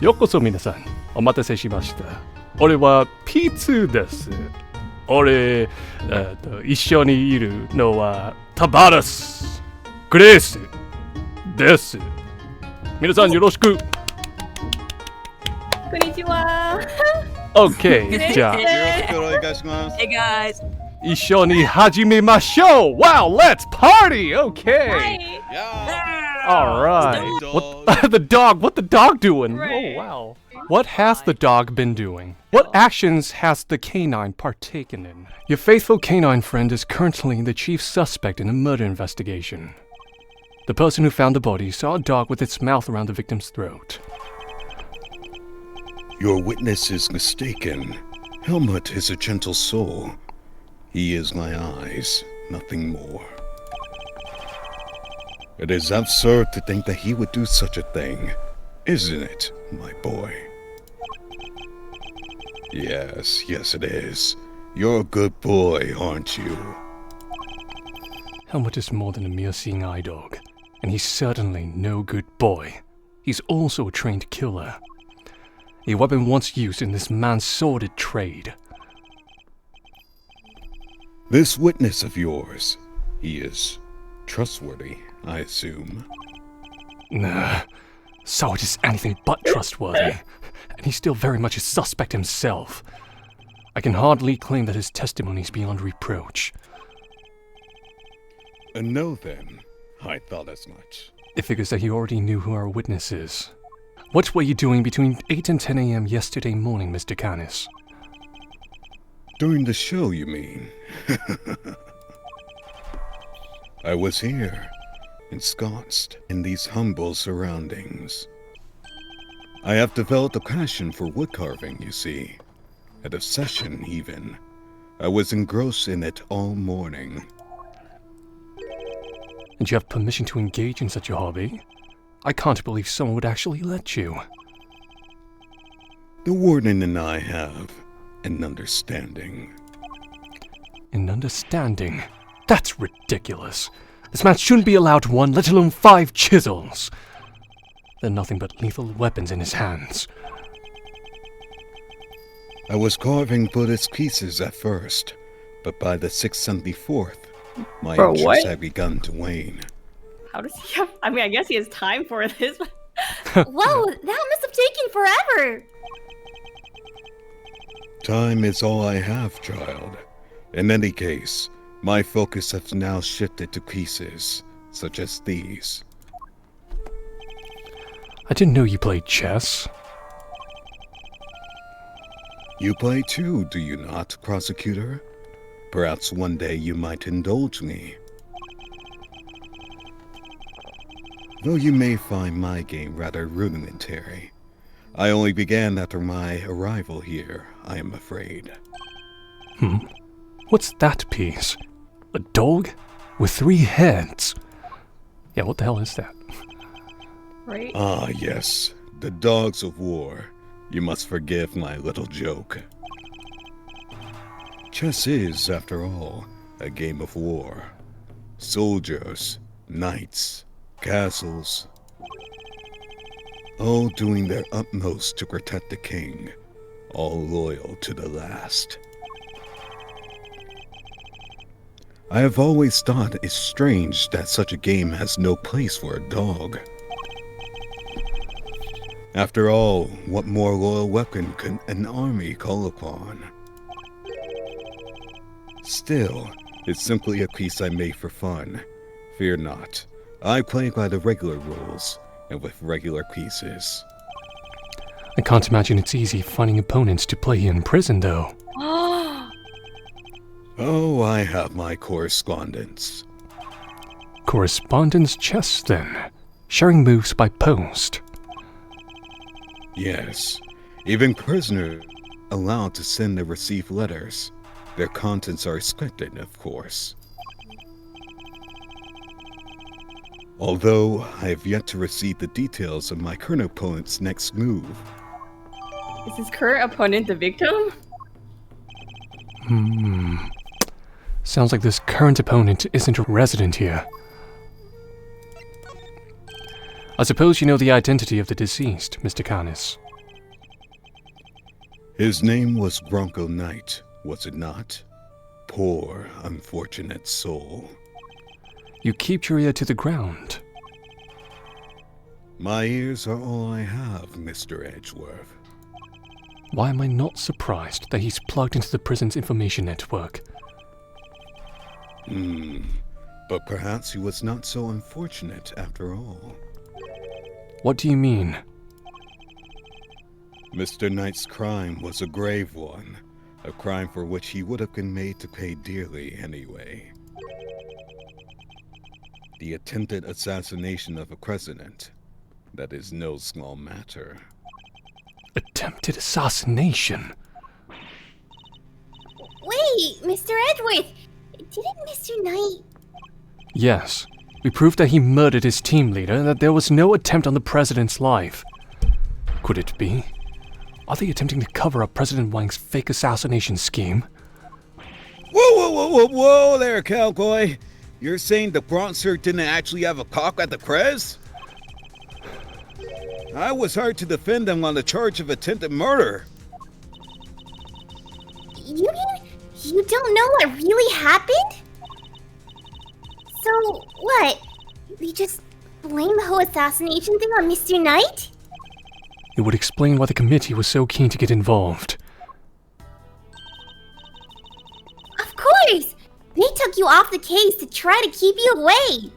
ようこそ皆さん、お待たせしました。俺は P2 です。一緒にいるのは Tavaras、グレースです。皆さんよろしく。こんにちは。OK、じゃあ、よろしくお願いします。Hey guys. 一緒に始めましょう。Wow, let's party! OK! Alright. What the dog? What the dog doing? Right. Oh wow. What has the dog been doing? What actions has the canine partaken in? Your faithful canine friend is currently the chief suspect in a murder investigation. The person who found the body saw a dog with its mouth around the victim's throat. Your witness is mistaken. Helmut is a gentle soul. He is my eyes, nothing more. It is absurd to think that he would do such a thing, isn't it, my boy? Yes, it is. You're a good boy, aren't you? Helmut is more than a mere seeing eye dog, and he's certainly no good boy. He's also a trained killer. A weapon once used in this man's sordid trade. This witness of yours, he is trustworthy, I assume. Nah, Soward is anything but trustworthy, and he's still very much a suspect himself. I can hardly claim that his testimony is beyond reproach. No then, I thought as much. It figures that you already knew who our witness is. What were you doing between 8 and 10 a.m. yesterday morning, Mr. Canis? During the show, you mean? I was here, ensconced in these humble surroundings. I have developed a passion for wood carving, you see. An obsession, even. I was engrossed in it all morning. And you have permission to engage in such a hobby? I can't believe someone would actually let you. The warden and I have an understanding. An understanding? That's ridiculous. This man shouldn't be allowed one, let alone 5 chisels. They're nothing but lethal weapons in his hands. I was carving Buddhist pieces at first, but by the 674th, my interest had begun to wane. How does he have? I mean, I guess he has time for this. Whoa, that must have taken forever! Time is all I have, child. In any case, my focus has now shifted to pieces, such as these. I didn't know you played chess. You play too, do you not, prosecutor? Perhaps one day you might indulge me. Though you may find my game rather rudimentary, I only began after my arrival here, I am afraid. What's that piece? A dog? With 3 heads? Yeah, what the hell is that? Right? Ah, yes, the dogs of war. You must forgive my little joke. Chess is, after all, a game of war. Soldiers, knights, castles, all doing their utmost to protect the king, all loyal to the last. I have always thought it strange that such a game has no place for a dog. After all, what more loyal weapon can an army call upon? Still, it's simply a piece I made for fun. Fear not. I play by the regular rules, and with regular pieces. I can't imagine it's easy finding opponents to play in prison, though. Oh, I have my correspondence. Correspondence chess, then. Sharing moves by post. Yes, even prisoners allowed to send and receive letters. Their contents are expected, of course. Although I have yet to receive the details of my current opponent's next move. Is his current opponent the victim? Sounds like this current opponent isn't a resident here. I suppose you know the identity of the deceased, Mr. Canis. His name was Bronco Knight, was it not? Poor, unfortunate soul. You keep your ear to the ground. My ears are all I have, Mr. Edgeworth. Why am I not surprised that he's plugged into the prison's information network? But perhaps he was not so unfortunate after all. What do you mean? Mr. Knight's crime was a grave one, a crime for which he would have been made to pay dearly anyway. The attempted assassination of a president. That is no small matter. Attempted assassination? Wait, Mr. Edgeworth, didn't Mr. Knight... Yes. We proved that he murdered his team leader and that there was no attempt on the president's life. Could it be? Are they attempting to cover up President Wang's fake assassination scheme? Whoa there, cowboy! You're saying the Bronzer didn't actually have a cock at the press? I was hired to defend him on the charge of attempted murder. You mean you don't know what really happened? So, what? We just blame the whole assassination thing on Mr. Knight? It would explain why the committee was so keen to get involved. Of course! They took you off the case to try to keep you away!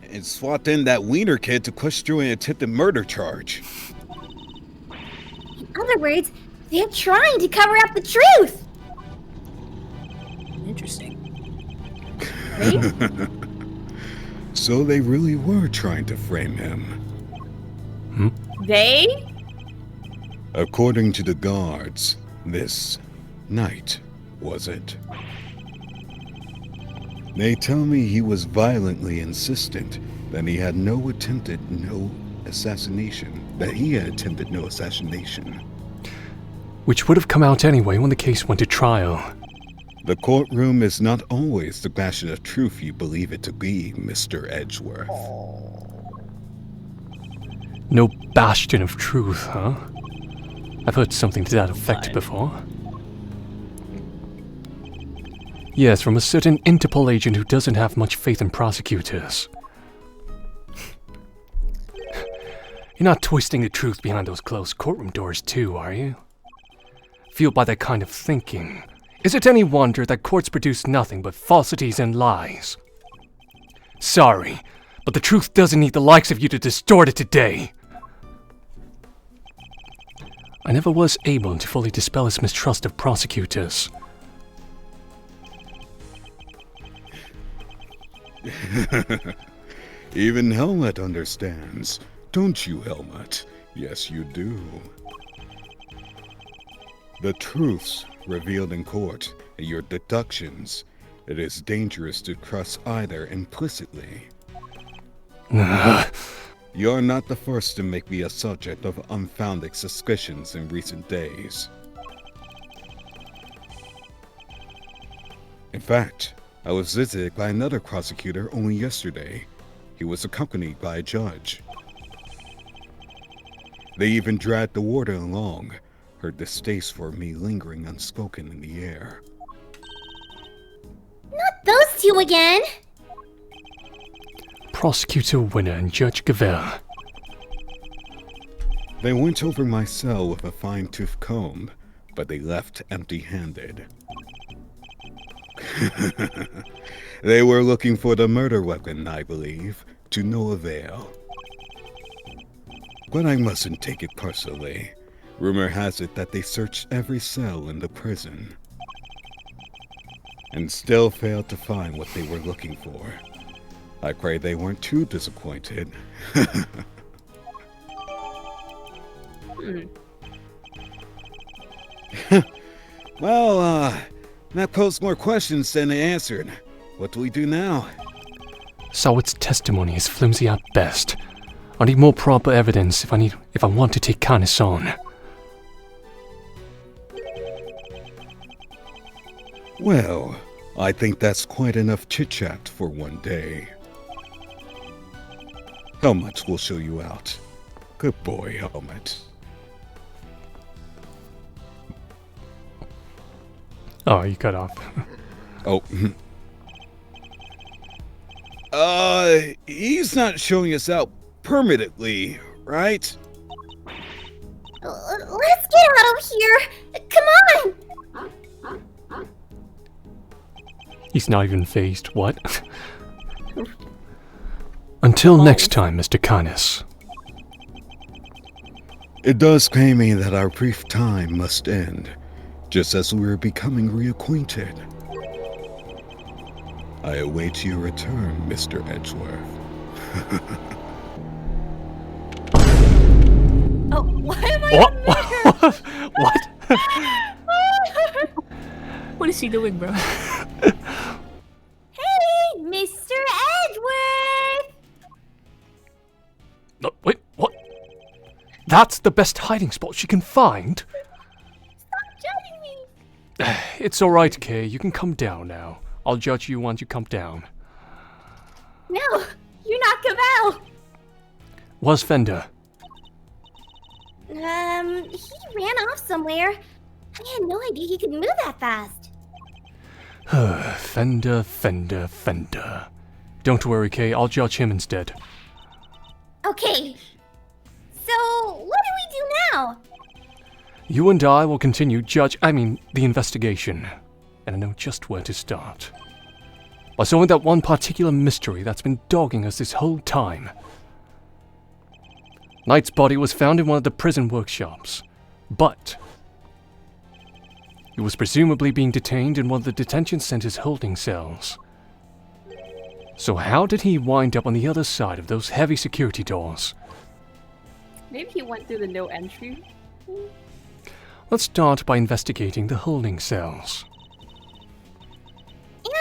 And swapped in that wiener kid to question an attempted murder charge. In other words, they're trying to cover up the truth! Interesting. So they really were trying to frame him. They? According to the guards, this night, was it? They tell me he was violently insistent that he had no assassination. Which would have come out anyway when the case went to trial. The courtroom is not always the bastion of truth you believe it to be, Mr. Edgeworth. No bastion of truth, huh? I've heard something to that effect before. Yes, from a certain Interpol agent who doesn't have much faith in prosecutors. You're not twisting the truth behind those closed courtroom doors too, are you? Fueled by that kind of thinking, is it any wonder that courts produce nothing but falsities and lies? Sorry, but the truth doesn't need the likes of you to distort it today. I never was able to fully dispel his mistrust of prosecutors. Even Helmut understands. Don't you, Helmut? Yes, you do. The truths revealed in court and your deductions, it is dangerous to trust either implicitly. You're not the first to make me a subject of unfounded suspicions in recent days. In fact, I was visited by another prosecutor only yesterday. He was accompanied by a judge. They even dragged the warden along, her distaste for me lingering unspoken in the air. Not those two again! Prosecutor Winner and Judge Gavel. They went over my cell with a fine-tooth comb, but they left empty-handed. They were looking for the murder weapon, I believe, to no avail. But I mustn't take it personally. Rumor has it that they searched every cell in the prison, and still failed to find what they were looking for. I pray they weren't too disappointed. Well, that posed more questions than it answered. What do we do now? Sawit's testimony is flimsy at best. I need more proper evidence if I want to take Canis on. Well, I think that's quite enough chit-chat for one day. Helmut will show you out. Good boy, Helmut. Oh, you cut off. Oh. He's not showing us out permanently, right? Let's get out of here. Come on. He's not even phased. What? Until next time, Mr. Canis. It does pain me that our brief time must end, just as we are becoming reacquainted. I await your return, Mr. Edgeworth. Oh, why am I What? What? What is he doing, bro? Hey, Mr. Edgeworth. No, wait, what? That's the best hiding spot she can find? Stop judging me. It's alright, Kay. You can come down now. I'll judge you once you come down. No, you knocked him out. Was Fender? He ran off somewhere. I had no idea he could move that fast. Fender. Don't worry, Kay. I'll judge him instead. Okay. So, what do we do now? You and I will continue the investigation. And I know just where to start. By solving that one particular mystery that's been dogging us this whole time. Knight's body was found in one of the prison workshops, but he was presumably being detained in one of the detention center's holding cells. So how did he wind up on the other side of those heavy security doors? Maybe he went through the no entry. Let's start by investigating the holding cells.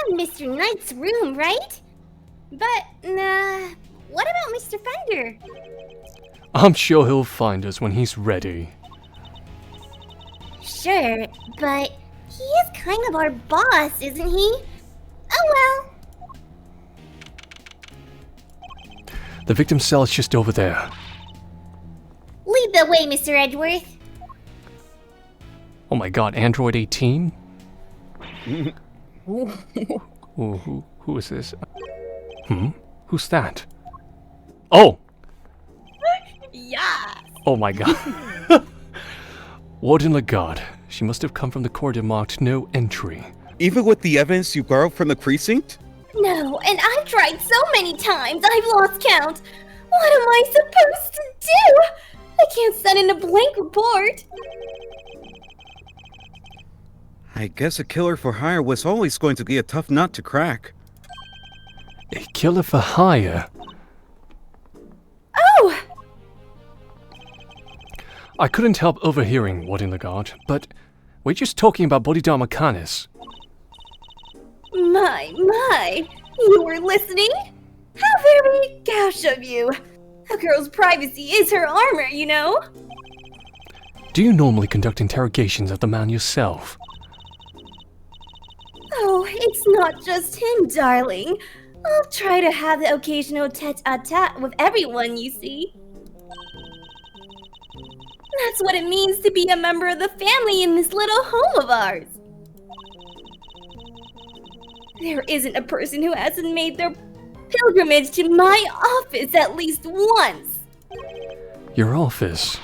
And Mr. Knight's room, right? But, what about Mr. Fender? I'm sure he'll find us when he's ready. Sure, but he is kind of our boss, isn't he? Oh well. The victim's cell is just over there. Lead the way, Mr. Edgeworth. Oh my god, Android 18? Ooh, who is this? Who's that? Oh! Yeah. Oh my god. Warden Lagarde. She must have come from the corridor marked no entry. Even with the evidence you borrowed from the precinct? No, and I've tried so many times, I've lost count. What am I supposed to do? I can't send in a blank report. I guess a killer for hire was always going to be a tough nut to crack. A killer for hire? Oh! I couldn't help overhearing Warden Lagarde, but we're just talking about Bodhidharma Canis. My, you were listening? How very gauche of you. A girl's privacy is her armor, you know? Do you normally conduct interrogations of the man yourself? Oh, it's not just him, darling. I'll try to have the occasional tete-a-tete with everyone, you see. That's what it means to be a member of the family in this little home of ours. There isn't a person who hasn't made their pilgrimage to my office at least once. Your office?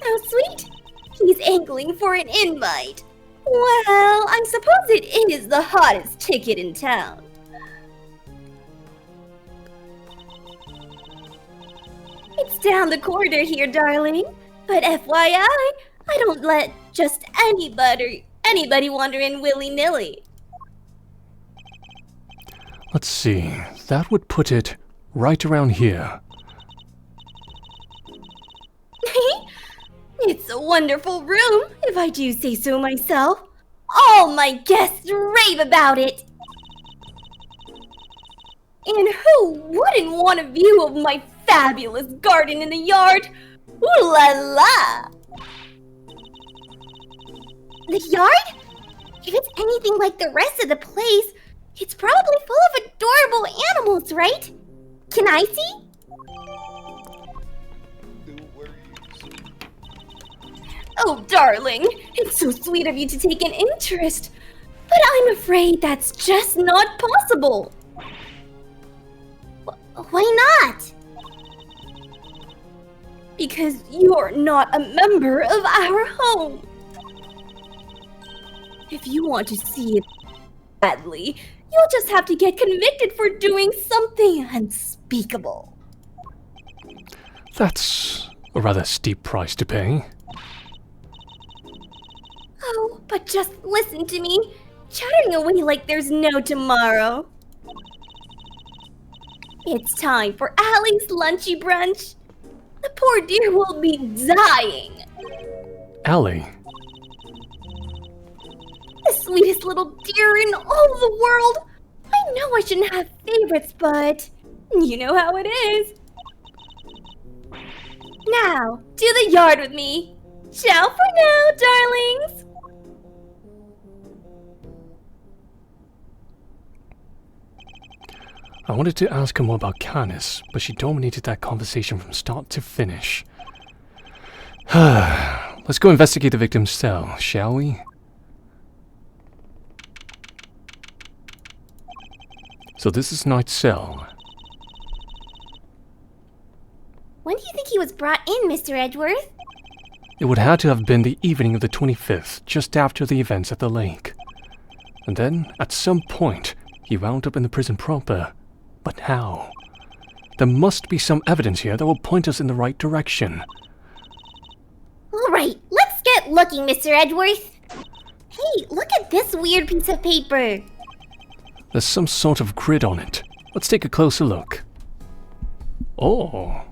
How sweet. He's angling for an invite. Well, I suppose it is the hottest ticket in town. It's down the corridor here, darling. But FYI, I don't let just anybody wander in willy-nilly. Let's see. That would put it right around here. It's a wonderful room, if I do say so myself. All my guests rave about it. And who wouldn't want a view of my fabulous garden in the yard? Ooh la la! The yard? If it's anything like the rest of the place, it's probably full of adorable animals, right? Can I see? Oh, darling, it's so sweet of you to take an interest. But I'm afraid that's just not possible. Why not? Because you're not a member of our home. If you want to see it badly, you'll just have to get convicted for doing something unspeakable. That's a rather steep price to pay. Oh, but just listen to me, chattering away like there's no tomorrow. It's time for Allie's lunchy brunch. The poor dear will be dying. Allie, The sweetest little dear in all the world. I know I shouldn't have favorites, but you know how it is. Now, to the yard with me. Ciao for now, darlings. I wanted to ask her more about Canis, but she dominated that conversation from start to finish. Let's go investigate the victim's cell, shall we? So this is Knight's cell. When do you think he was brought in, Mr. Edgeworth? It would have to have been the evening of the 25th, just after the events at the lake. And then, at some point, he wound up in the prison proper. But how? There must be some evidence here that will point us in the right direction. Alright, let's get looking, Mr. Edgeworth. Hey, look at this weird piece of paper. There's some sort of grid on it. Let's take a closer look. Oh.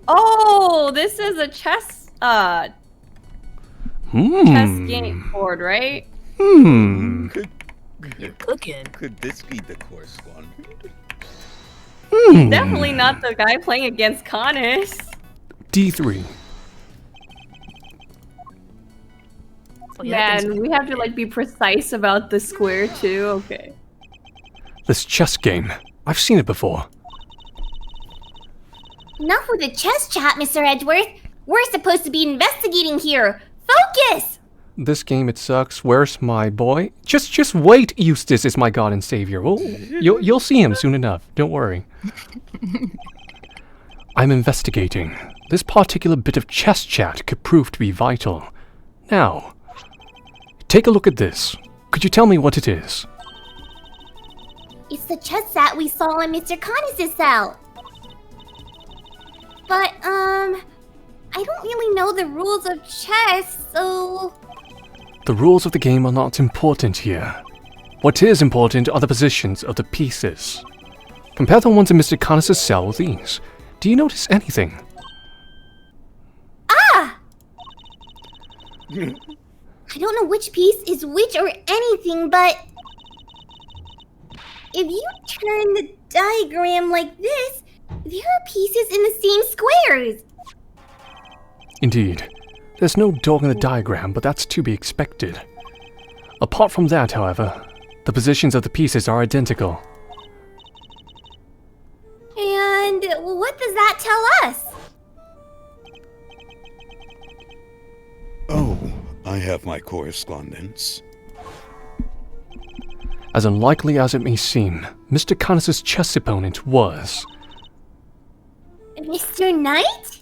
Oh, this is a chess chess game board, right? You're cooking. Could this be the course one? Definitely not the guy playing against Canis. D3. So yeah, Man, we have to like be precise about the square too. Okay. This chess game. I've seen it before. Enough with the chess chat, Mr. Edgeworth. We're supposed to be investigating here. Focus! This game, it sucks. Where's my boy? Just wait, Eustace is my god and savior. Oh, you'll see him soon enough. Don't worry. I'm investigating. This particular bit of chess chat could prove to be vital. Now, take a look at this. Could you tell me what it is? It's the chess set we saw in Mr. Canis' cell. But, I don't really know the rules of chess, so... The rules of the game are not important here. What is important are the positions of the pieces. Compare the ones in Mr. Canis' cell with these. Do you notice anything? Ah! I don't know which piece is which or anything, but... If you turn the diagram like this, there are pieces in the same squares. Indeed. There's no dog in the diagram, but that's to be expected. Apart from that, however, the positions of the pieces are identical. And what does that tell us? Oh, I have my correspondence. As unlikely as it may seem, Mr. Canis' chess opponent was... Mr. Knight?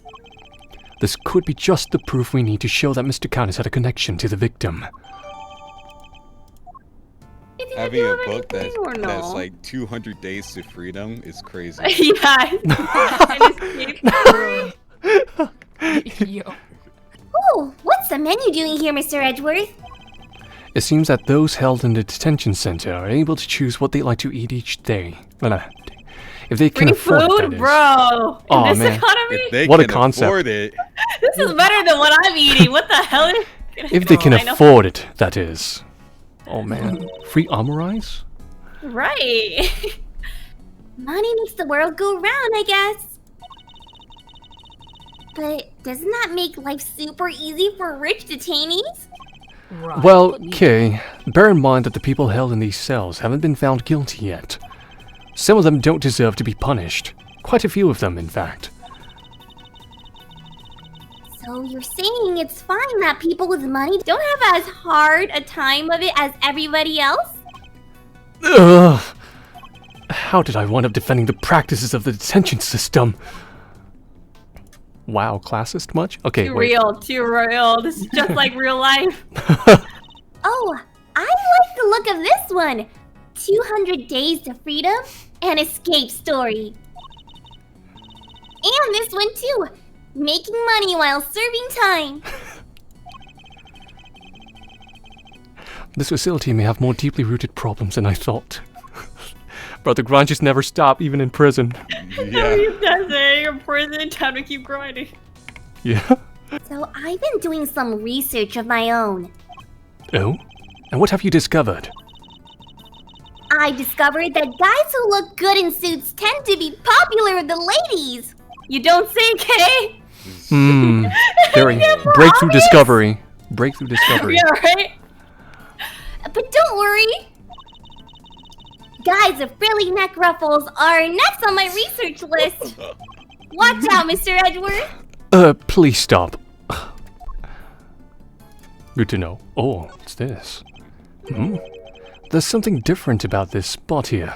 This could be just the proof we need to show that Mr. Canis had a connection to the victim. If you Having do a book anything or no? that's like 200 Days to Freedom is crazy. Yeah. And escape. Yo. Ooh, what's the menu doing here, Mr. Edgeworth? It seems that those held in the detention center are able to choose what they like to eat each day. If they can Free afford it, food, that is. bro. In Aw, this man. economy, If they What a can concept. afford it, this is better than what I'm eating. What the hell? If they can I know. afford it, that is. Oh man. Free Amorais? Right. Money makes the world go round, I guess. But doesn't that make life super easy for rich detainees? Right. Well, okay. Bear in mind that the people held in these cells haven't been found guilty yet. Some of them don't deserve to be punished. Quite a few of them, in fact. So So you're saying it's fine that people with money don't have as hard a time of it as everybody else? Ugh. How did I wind up defending the practices of the detention system? Wow, classist much? Okay, Too wait. too real. This is just like real life. Oh, I like the look of this one. 200 Days to Freedom and Escape Story. And this one too. Making money while serving time. This facility may have more deeply rooted problems than I thought. But the grind just never stop, even in prison. No, he doesn't. You're in prison. Time to keep grinding. Yeah? So I've been doing some research of my own. Oh? And what have you discovered? I discovered that guys who look good in suits tend to be popular with the ladies. You don't say, Kay? Very breakthrough discovery. Breakthrough discovery. Yeah, right? But don't worry. Guys with frilly neck ruffles are next on my research list. Watch out, Mr. Edgeworth. Please stop. Good to know. Oh, what's this? There's something different about this spot here.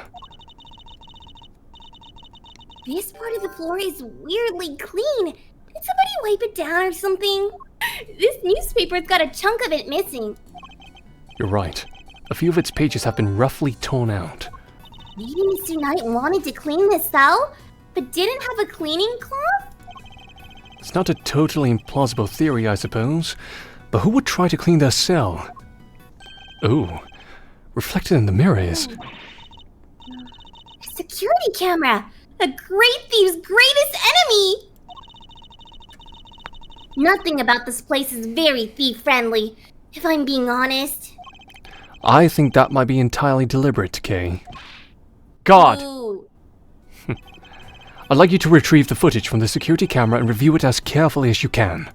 This part of the floor is weirdly clean. Did somebody wipe it down or something? This newspaper's got a chunk of it missing. You're right. A few of its pages have been roughly torn out. Maybe Mr. Knight wanted to clean this cell, but didn't have a cleaning cloth? It's not a totally implausible theory, I suppose. But who would try to clean their cell? Oh, reflected in the mirror is... A security camera! A great thief's greatest enemy! Nothing about this place is very thief-friendly, if I'm being honest. I think that might be entirely deliberate, Kay. God! Ooh. I'd like you to retrieve the footage from the security camera and review it as carefully as you can.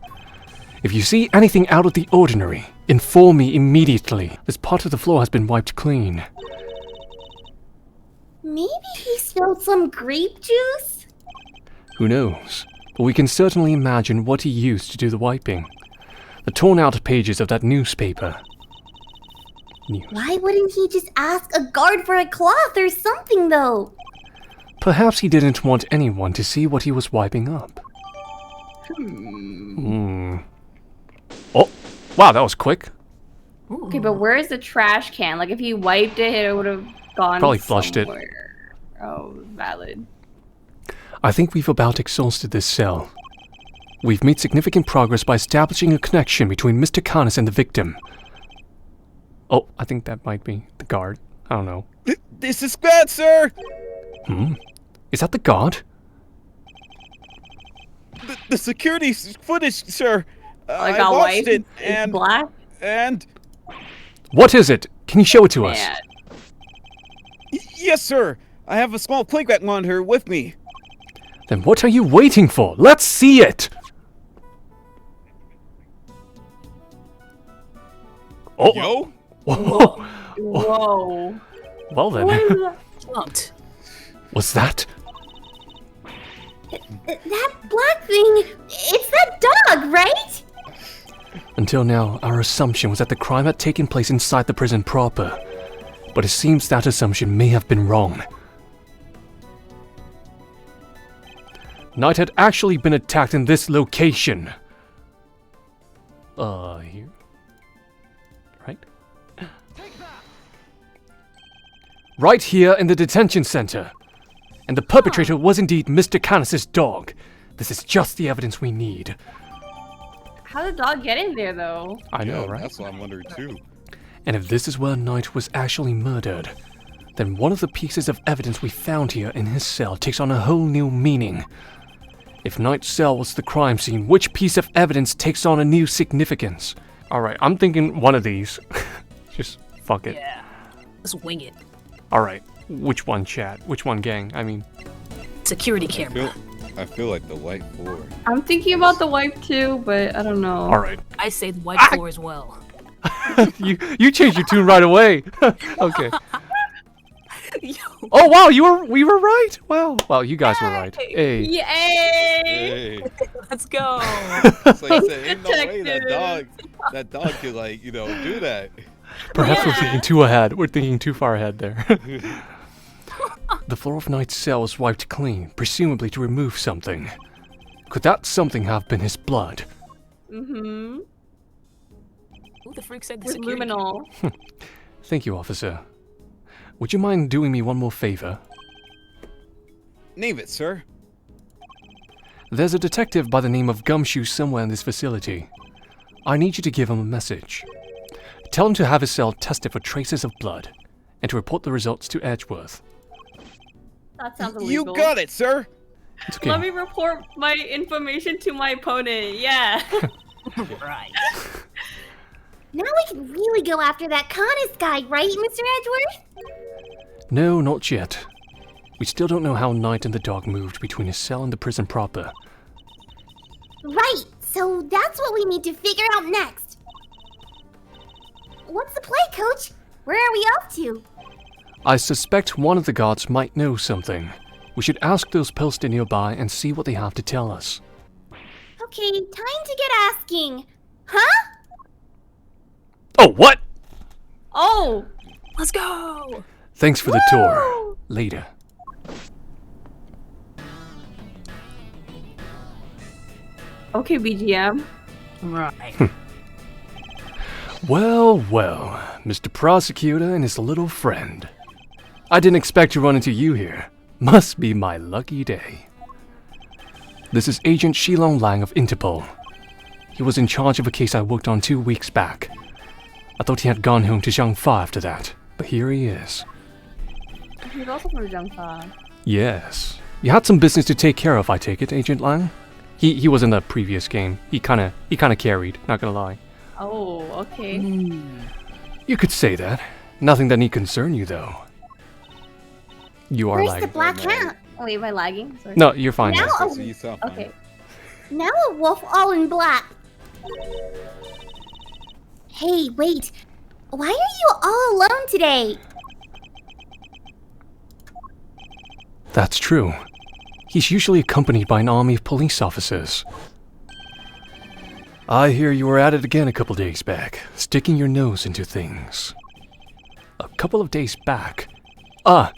If you see anything out of the ordinary, inform me immediately. This part of the floor has been wiped clean. Maybe he spilled some grape juice? Who knows? But we can certainly imagine what he used to do the wiping. The torn out pages of that newspaper. Why wouldn't he just ask a guard for a cloth or something, though? Perhaps he didn't want anyone to see what he was wiping up. Oh, wow, that was quick. Okay, but where's the trash can? Like, if he wiped it, it would have gone Probably flushed it. somewhere. Oh, valid. I think we've about exhausted this cell. We've made significant progress by establishing a connection between Mr. Canis and the victim. Oh, I think that might be the guard. I don't know. This is bad, sir! Is that the guard? The security footage, sir. Like I a watched wife? it, It's and black? What is it? Can you show it to us? Man. Yes, sir. I have a small playback monitor with me. Then what are you waiting for? Let's see it! Oh! Yo, Whoa. Whoa. Well then, What is that? Jumped. what's that? That black thing, it's that dog, right? Until now, our assumption was that the crime had taken place inside the prison proper. But it seems that assumption may have been wrong. Knight had actually been attacked in this location. Here. Right? Right here in the detention center. And the perpetrator was indeed Mr. Canis' dog. This is just the evidence we need. How did the dog get in there, though? I know, right? That's what I'm wondering too. And if this is where Knight was actually murdered, then one of the pieces of evidence we found here in his cell takes on a whole new meaning. If Knight's cell was the crime scene, which piece of evidence takes on a new significance? Alright, I'm thinking one of these. Just fuck it. Yeah. Let's wing it. Alright, which one, chat? Which one, gang? I mean... Security camera. I feel like the white floor. I'm thinking about the wipe too, but I don't know. Alright. I say the white floor as well. you changed your tune right away. Okay. Yo. Oh wow, we were right. Wow, you guys were right. Hey. Yay! Hey. Let's go. It's like I said, ain't no way Detective. that dog could like, do that. Perhaps we're Yeah. thinking too ahead. We're thinking too far ahead there. The floor of Knight's cell was wiped clean, presumably to remove something. Could that something have been his blood? Mm-hmm. Who the freak said the With security? luminol. Thank you, officer. Would you mind doing me one more favor? Name it, sir. There's a detective by the name of Gumshoe somewhere in this facility. I need you to give him a message. Tell him to have his cell tested for traces of blood, and to report the results to Edgeworth. That sounds You illegal. got it, sir. It's okay. Let me report my information to my opponent. Yeah. Right. Now we can really go after that Connors guy, right, Mr. Edgeworth? No, not yet. We still don't know how Knight and the dog moved between his cell and the prison proper. Right, so that's what we need to figure out next. What's the play, Coach? Where are we off to? I suspect one of the guards might know something. We should ask those posted nearby and see what they have to tell us. Okay, time to get asking. Huh? Oh, what? Oh. Let's go. Thanks for the tour. Later. Okay, BGM. Right. Well, well, Mr. Prosecutor and his little friend. I didn't expect to run into you here. Must be my lucky day. This is Agent Shilong Lang of Interpol. He was in charge of a case I worked on 2 weeks back. I thought he had gone home to Jiangfa after that, but here he is. He's also from Jiangfa. Yes. You had some business to take care of, I take it, Agent Lang? He was in the previous game. He kinda carried, not gonna lie. Oh, okay. You could say that. Nothing that need concern you, though. You are Where's like... the black cat? Oh, wait, am I lagging? Sorry. No, you're fine. Now- now. So you sound fine. Okay. Now a wolf all in black. Hey, wait. Why are you all alone today? That's true. He's usually accompanied by an army of police officers. I hear you were at it again a couple days back, sticking your nose into things. A couple of days back? Ah,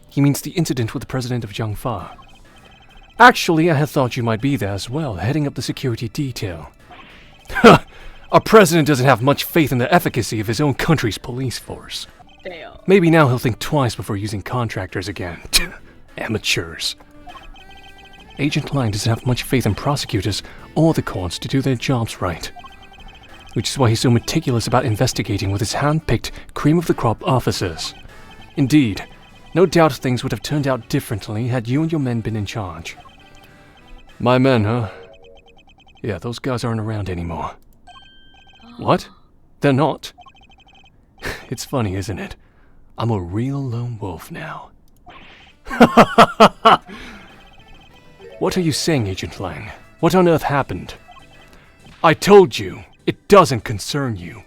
he means the incident with the president of Jiangfa. Actually, I had thought you might be there as well, heading up the security detail. Ha! Our president doesn't have much faith in the efficacy of his own country's police force. Damn. Maybe now he'll think twice before using contractors again. Amateurs. Agent Lang doesn't have much faith in prosecutors or the courts to do their jobs right. Which is why he's so meticulous about investigating with his hand-picked cream-of-the-crop officers. Indeed, no doubt things would have turned out differently had you and your men been in charge. My men, huh? Yeah, those guys aren't around anymore. What? They're not? It's funny, isn't it? I'm a real lone wolf now. What are you saying, Agent Lang? What on earth happened? I told you, it doesn't concern you.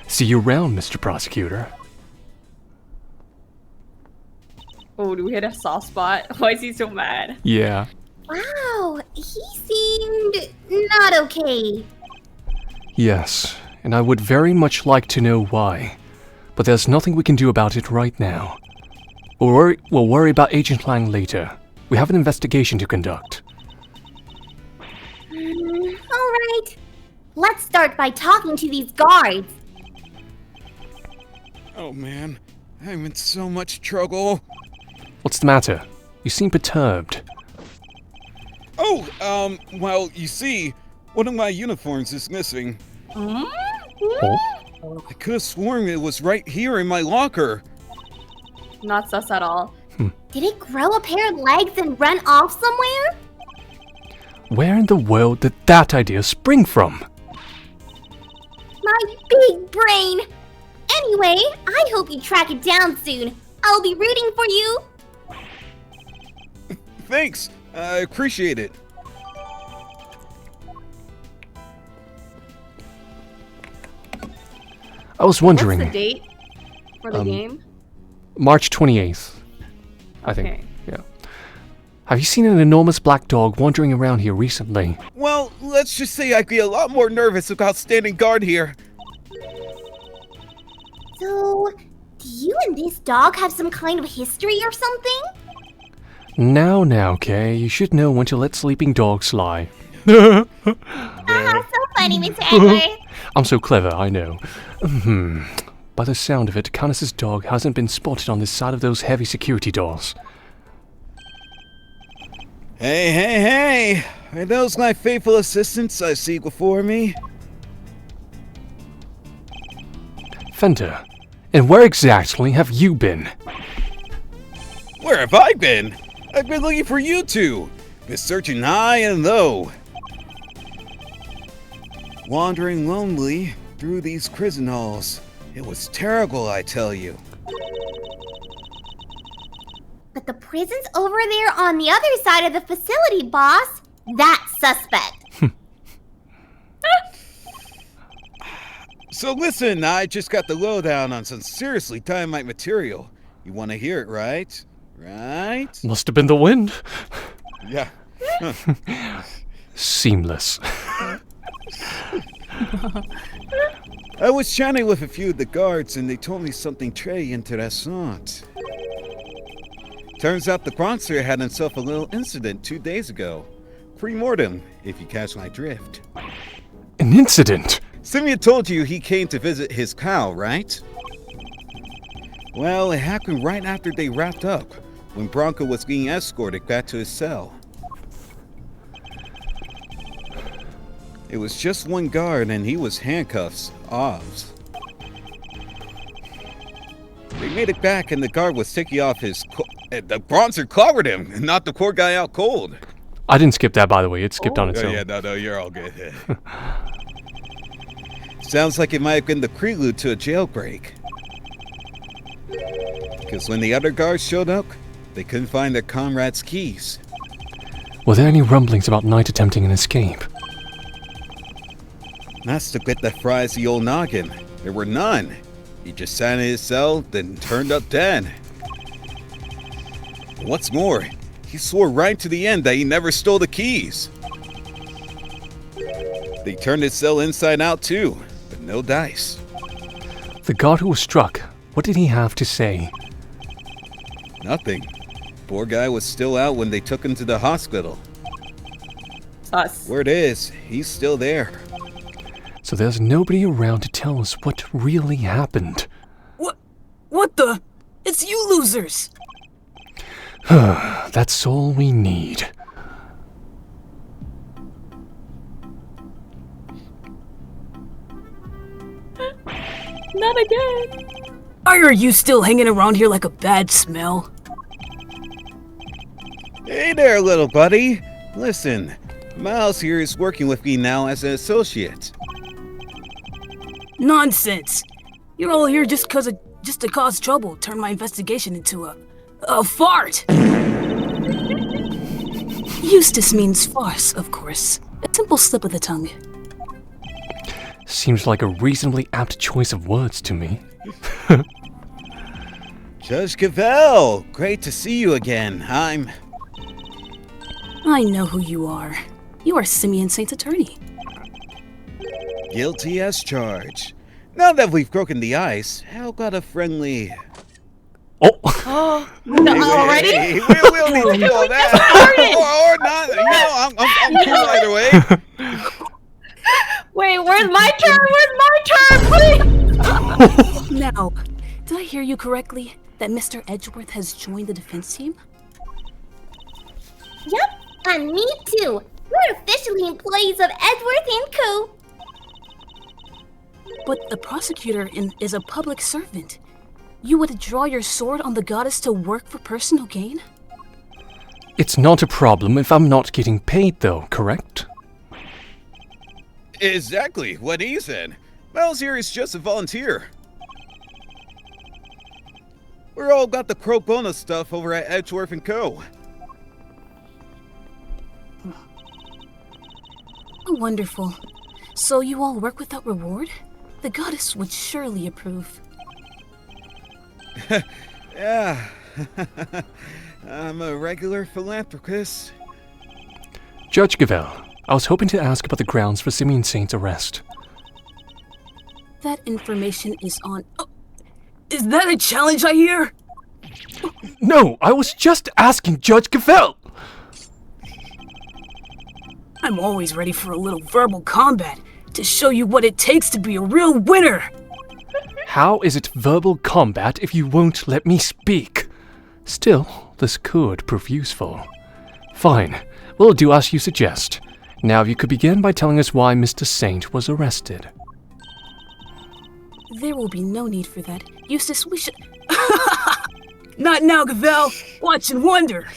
See you around, Mr. Prosecutor. Oh, do we hit a soft spot? Why is he so mad? Yeah. Wow, he seemed not okay. Yes, and I would very much like to know why. But there's nothing we can do about it right now. We'll worry about Agent Lang later. We have an investigation to conduct. Alright. Let's start by talking to these guards. Oh man, I'm in so much trouble. What's the matter? You seem perturbed. Oh, well, you see, one of my uniforms is missing. Oh? I could have sworn it was right here in my locker. Not sus at all. Did it grow a pair of legs and run off somewhere? Where in the world did that idea spring from? My big brain! Anyway, I hope you track it down soon. I'll be rooting for you. Thanks, I appreciate it. I was wondering. What's the date for the game? March 28th. I think. Okay. Yeah. Have you seen an enormous black dog wandering around here recently? Well, let's just say I'd be a lot more nervous about standing guard here. So, do you and this dog have some kind of history or something? Now, Kay, you should know when to let sleeping dogs lie. So funny, Mr. Edward. I'm so clever, I know. By the sound of it, Canis' dog hasn't been spotted on this side of those heavy security doors. Hey! Are those my faithful assistants I see before me? Fender, and where exactly have you been? Where have I been? I've been looking for you two. Been searching high and low. Wandering lonely through these prison halls. It was terrible, I tell you. But the prison's over there on the other side of the facility, boss. That's suspect. So listen, I just got the lowdown on some seriously dynamite material. You want to hear it, right? Right? Must have been the wind. Yeah. Seamless. I was chatting with a few of the guards and they told me something très intéressant. Turns out the Bronzer had himself a little incident 2 days ago. Pre-mortem, if you catch my drift. An incident? Simeon told you he came to visit his pal, right? Well, it happened right after they wrapped up, when Bronco was being escorted back to his cell. It was just one guard and he was handcuffs, OVs. They made it back and the guard was taking off his the Bronzer collared him and knocked the poor guy out cold. I didn't skip that, by the way. It skipped on its own. Yeah, no, you're all good. Sounds like it might have been the prelude to a jailbreak. Because when the other guards showed up, they couldn't find their comrade's keys. Were there any rumblings about Knight attempting an escape? That's the bit that fries the old noggin. There were none. He just sat in his cell, then turned up dead. What's more, he swore right to the end that he never stole the keys. They turned his cell inside out too, but no dice. The guard who was struck, what did he have to say? Nothing. Poor guy was still out when they took him to the hospital. Sus. Word is, he's still there. So there's nobody around to tell us what really happened. What the? It's you losers! That's all we need. Not again. Why are you still hanging around here like a bad smell? Hey there, little buddy. Listen, Miles here is working with me now as an associate. Nonsense! You're all here just to cause trouble, turn my investigation into a fart! Eustace means farce, of course. A simple slip of the tongue. Seems like a reasonably apt choice of words to me. Judge Cavell, great to see you again. I know who you are. You are Simeon Saint's attorney. Guilty as charged. Now that we've broken the ice, how about a friendly... Oh! Already? Hey, we'll need to do all that. Or not. You know, I'm cool either way. Wait, where's my turn? Please! Now, did I hear you correctly that Mr. Edgeworth has joined the defense team? Yep, and me too. We're officially employees of Edgeworth & Co. But the prosecutor is a public servant. You would draw your sword on the goddess to work for personal gain? It's not a problem if I'm not getting paid, though, correct? Exactly what he said. Miles here is just a volunteer. We're all got the pro bono stuff over at Edgeworth & Co. Oh, wonderful. So you all work without reward? The goddess would surely approve. Yeah. I'm a regular philanthropist. Judge Gavel, I was hoping to ask about the grounds for Simeon Saint's arrest. That information is on... Oh, is that a challenge I hear? No, I was just asking Judge Gavel! I'm always ready for a little verbal combat to show you what it takes to be a real winner. How is it verbal combat if you won't let me speak? Still, this could prove useful. Fine, we'll do as you suggest. Now if you could begin by telling us why Mr. Saint was arrested. There will be no need for that. Eustace, we should... Not now, Gavel! Watch and wonder!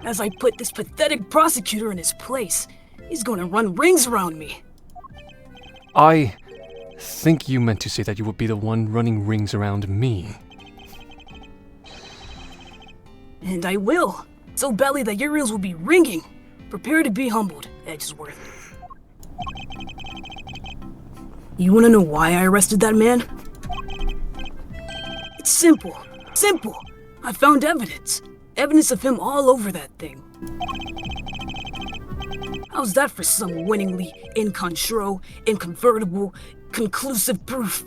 As I put this pathetic prosecutor in his place, he's gonna run rings around me. I think you meant to say that you would be the one running rings around me. And I will. So badly that your ears will be ringing. Prepare to be humbled, Edgeworth. You wanna know why I arrested that man? It's simple. Simple. I found evidence. Evidence of him all over that thing. How's that for some winningly incontrovertible, conclusive proof?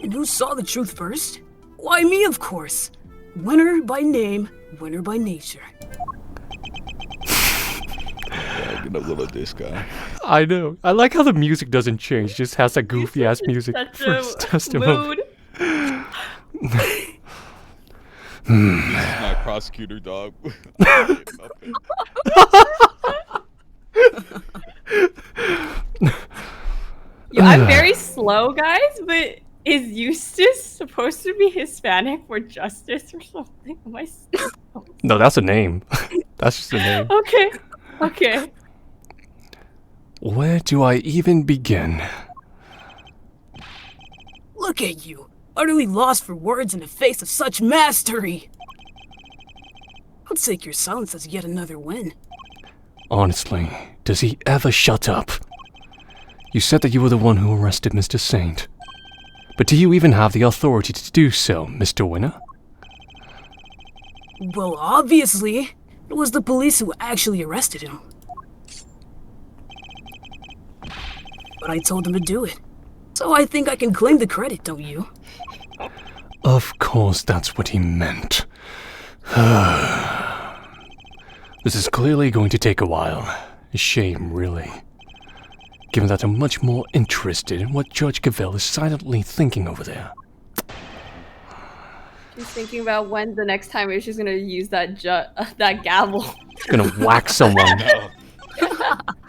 And who saw the truth first? Why, me, of course. Winner by name, winner by nature. I'm gonna love this guy. I know. I like how the music doesn't change, just has that goofy ass music for his testimony. This is my prosecutor, dog. Yo, I'm very slow, guys, but is Eustace supposed to be Hispanic for justice or something? Am I slow? No, that's a name. That's just a name. Okay. Okay. Where do I even begin? Look at you, utterly lost for words in the face of such mastery. I'll take your silence as yet another win. Honestly, does he ever shut up? You said that you were the one who arrested Mr. Saint. But do you even have the authority to do so, Mr. Winner? Well, obviously, it was the police who actually arrested him. But I told them to do it. So I think I can claim the credit, don't you? Of course that's what he meant. This is clearly going to take a while. A shame, really. Given that I'm much more interested in what Judge Gavel is silently thinking over there. She's thinking about when the next time she's gonna use that that gavel. Gonna whack someone.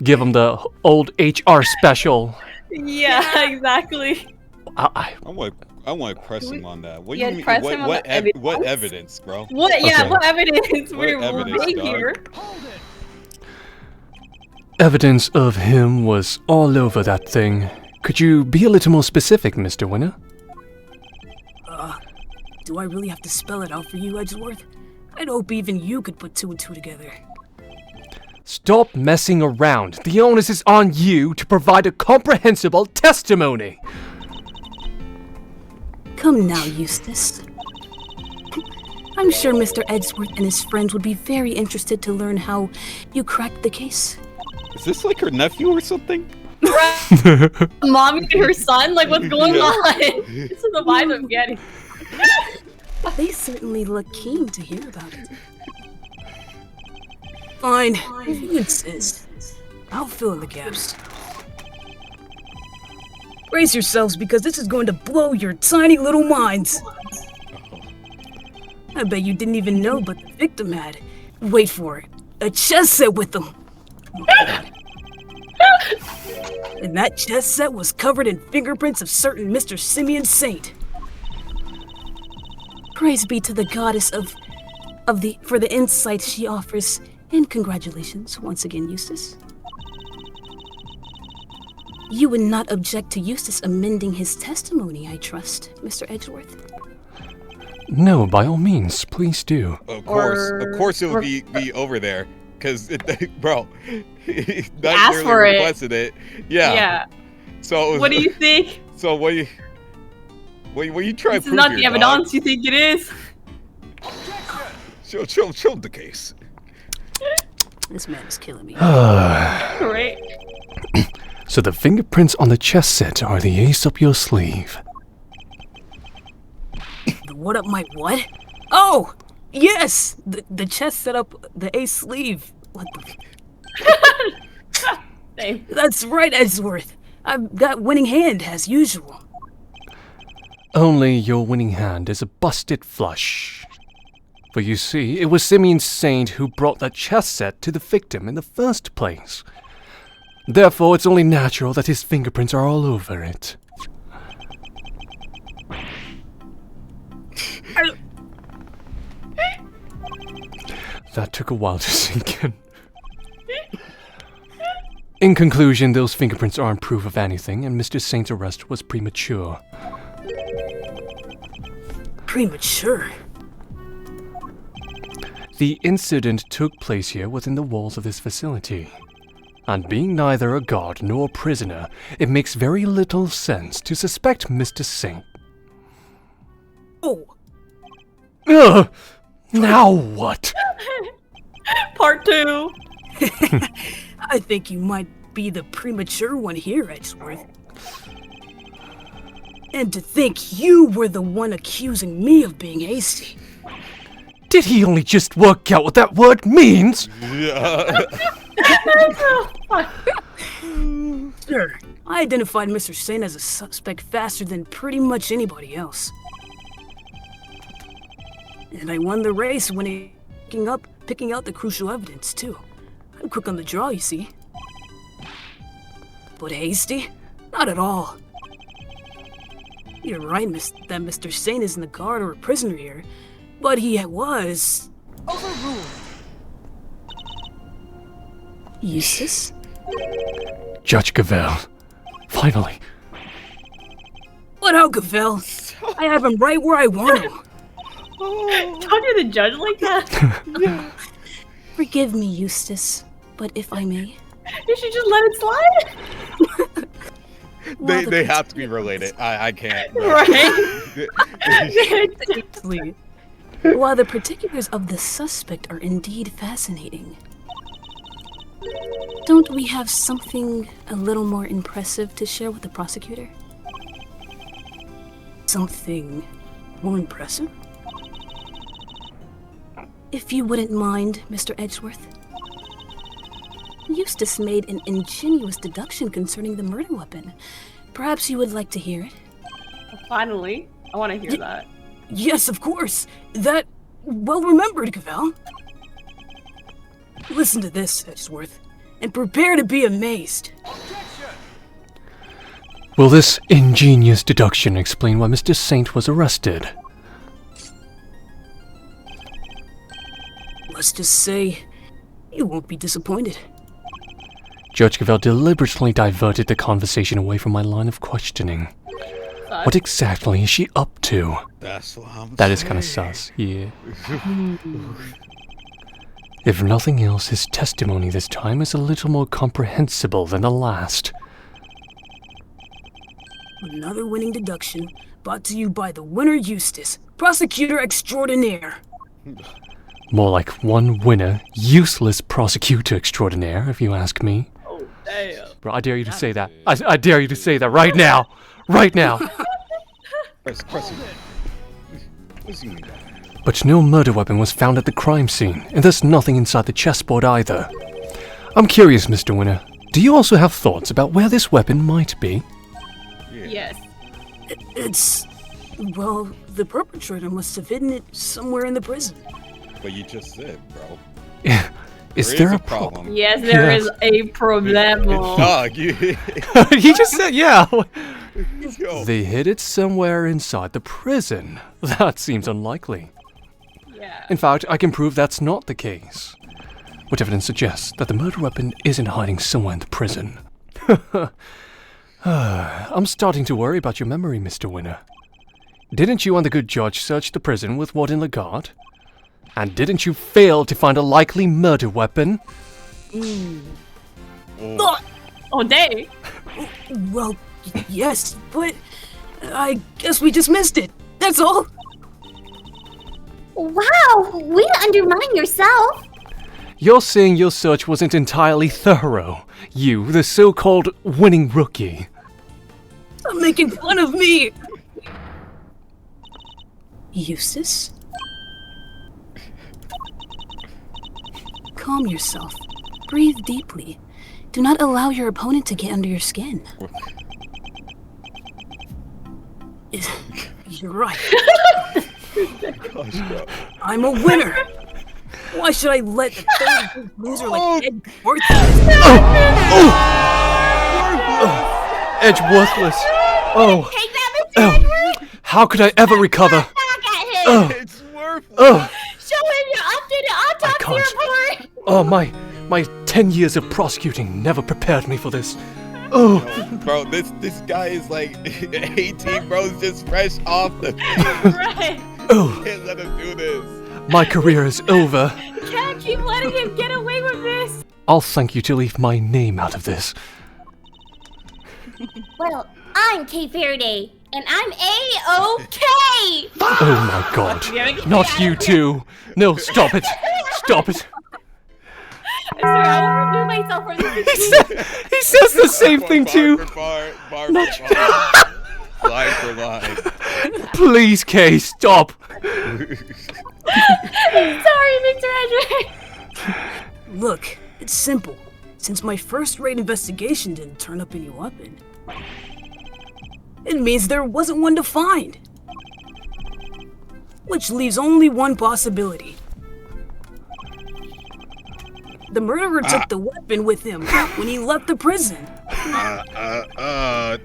Give him the old HR special. Yeah, exactly. I I want to press him on that. What do Yeah, you mean? press him on What the what evidence? evidence, bro? What? Yeah, Okay. what evidence? What We're evidence, big dog? here. Evidence of him was all over that thing. Could you be a little more specific, Mr. Winner? Do I really have to spell it out for you, Edgeworth? I'd hope even you could put two and two together. Stop messing around. The onus is on you to provide a comprehensible testimony. Come now, Eustace. I'm sure Mr. Edgeworth and his friends would be very interested to learn how you cracked the case. Is this like her nephew or something? Mommy and her son? Like, what's going on? This is the vibe I'm getting. They certainly look keen to hear about it. Fine, if you insist. I'll fill in the gaps. Brace yourselves because this is going to blow your tiny little minds. I bet you didn't even know, but the victim had, wait for it, a chess set with them. And that chess set was covered in fingerprints of certain Mr. Simeon Saint. Praise be to the goddess for the insight she offers, and congratulations once again, Eustace. You would not object to Eustace amending his testimony, I trust, Mr. Edgeworth? No, by all means, please do. Of course, it'll be over there, cause bro, Ask for it. requested it. Yeah. Yeah. So What do you think? So what do you? What you trying This to is prove not here, the evidence you think it is. Show the case. This man is killing me. Right? So the fingerprints on the chess set are the ace up your sleeve. The what up my what? Oh! Yes! The chest set up the ace sleeve. What the... Same. That's right, Edgeworth. I've got winning hand, as usual. Only your winning hand is a busted flush. For you see, it was Simeon Saint who brought that chess set to the victim in the first place. Therefore, it's only natural that his fingerprints are all over it. That took a while to sink in. In conclusion, those fingerprints aren't proof of anything, and Mr. Saint's arrest was premature. Premature. The incident took place here within the walls of this facility. And being neither a guard nor a prisoner, it makes very little sense to suspect Mr. Saint. Oh, Ugh! Now what? Part 2. I think you might be the premature one here, Edgeworth. And to think you were the one accusing me of being hasty. Did he only just work out what that word means? Yeah. Sure, I identified Mr. Saint as a suspect faster than pretty much anybody else. And I won the race when picking out the crucial evidence, too. I'm quick on the draw, you see. But hasty? Not at all. You're right, that Mr. Saint isn't a guard or a prisoner here, but he was... overruled. Eustace? Judge Gavelle. Finally. What out, Gavelle? I have him right where I want him. Talk to the judge like that? Forgive me, Eustace, but if I may... You should just let it slide. They have to be related. I can't. Right? Seriously. While the particulars of the suspect are indeed fascinating, don't we have something a little more impressive to share with the prosecutor? Something more impressive? If you wouldn't mind, Mr. Edgeworth. Eustace made an ingenious deduction concerning the murder weapon. Perhaps you would like to hear it? Finally. I want to hear that. Yes, of course. That... well remembered, Gavelle. Listen to this, Edgeworth, and prepare to be amazed. Will this ingenious deduction explain why Mr. Saint was arrested? Let's just say, you won't be disappointed. Judge Gavelle deliberately diverted the conversation away from my line of questioning. What exactly is she up to? That's what I'm That is kind of sus, yeah. If nothing else, his testimony this time is a little more comprehensible than the last. Another winning deduction, brought to you by the winner Eustace, prosecutor extraordinaire. More like one winner, useless prosecutor extraordinaire, if you ask me. Oh, damn. Bro, I dare you to say that. I dare you to say that right now. Right now. Press it. What does he mean by that? But no murder weapon was found at the crime scene, and there's nothing inside the chessboard either. I'm curious, Mr. Winner. Do you also have thoughts about where this weapon might be? Yes. It's... well, the perpetrator must have hidden it somewhere in the prison. But you just said, bro. Is there a problem? Yes, there Yes. is a problem. Dog, you... He just said, yeah. Yo. They hid it somewhere inside the prison. That seems unlikely. Yeah. In fact, I can prove that's not the case. What evidence suggests that the murder weapon isn't hiding somewhere in the prison? I'm starting to worry about your memory, Mr. Winner. Didn't you and the good judge search the prison with Warden Lagarde? And didn't you fail to find a likely murder weapon? Oh. Oh, dang. Well, yes, but I guess we just missed it. That's all. Wow, way to undermine yourself. You're saying your search wasn't entirely thorough. You, the so-called winning rookie. Stop making fun of me. Eustace? Calm yourself. Breathe deeply. Do not allow your opponent to get under your skin. You're right. Gosh, bro. I'm a winner. Why should I let the third loser like Ed worth Edge worthless. Oh. Take that, Mr. Edward. How could I ever recover? Back at him. It's worthless. Oh. Show him your updated autopsy can't. report. Oh, my 10 years of prosecuting never prepared me for this. Oh. Bro, this guy is like 18, bro. He's just fresh off the Right. Oh. Can't let him do this. My career is over. Can't keep letting him get away with this. I'll thank you to leave my name out of this. Well, I'm Kay Faraday, and I'm A-OK! Oh my god. Very Not good. you too. No, stop it. Stop it. I'm sorry, I will remove myself from this. He says the same thing too. Bar for bar. Line for line. Please, Kay, stop. Sorry, Mr. Edward. Look, it's simple. Since my first-rate investigation didn't turn up any weapon, it means there wasn't one to find. Which leaves only one possibility. The murderer took the weapon with him when he left the prison. Oh,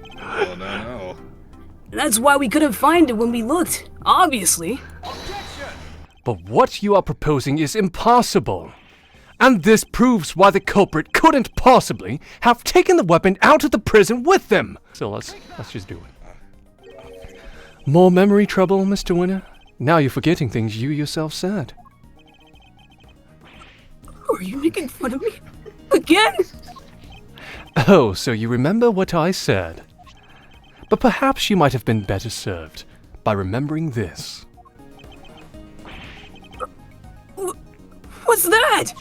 no. And that's why we couldn't find it when we looked, obviously. But what you are proposing is impossible. And this proves why the culprit couldn't possibly have taken the weapon out of the prison with them. So let's just do it. More memory trouble, Mr. Winner? Now you're forgetting things you yourself said. Are you making fun of me? Again? Oh, so you remember what I said. But perhaps you might have been better served by remembering this. What's that?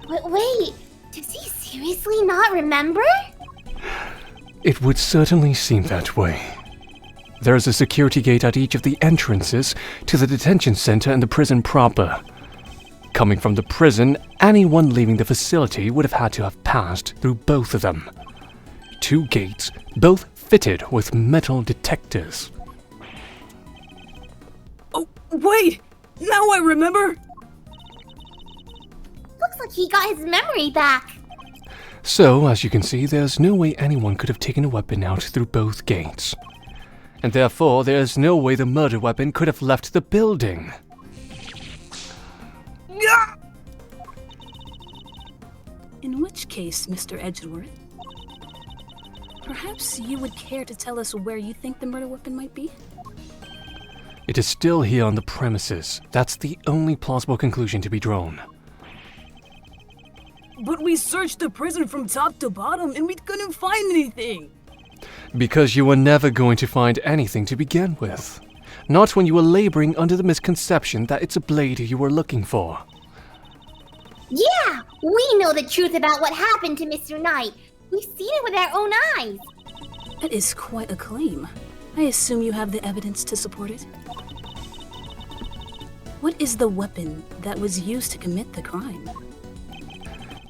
Wait, does he seriously not remember? It would certainly seem that way. There is a security gate at each of the entrances to the detention center and the prison proper. Coming from the prison, anyone leaving the facility would have had to have passed through both of them. 2 gates, both fitted with metal detectors. Oh, wait! Now I remember! Looks like he got his memory back. So, as you can see, there's no way anyone could have taken a weapon out through both gates. And therefore, there's no way the murder weapon could have left the building. In which case, Mr. Edgeworth, perhaps you would care to tell us where you think the murder weapon might be? It is still here on the premises. That's the only plausible conclusion to be drawn. But we searched the prison from top to bottom and we couldn't find anything! Because you were never going to find anything to begin with. Not when you were laboring under the misconception that it's a blade you were looking for. Yeah, we know the truth about what happened to Mr. Knight. We've seen it with our own eyes. That is quite a claim. I assume you have the evidence to support it? What is the weapon that was used to commit the crime?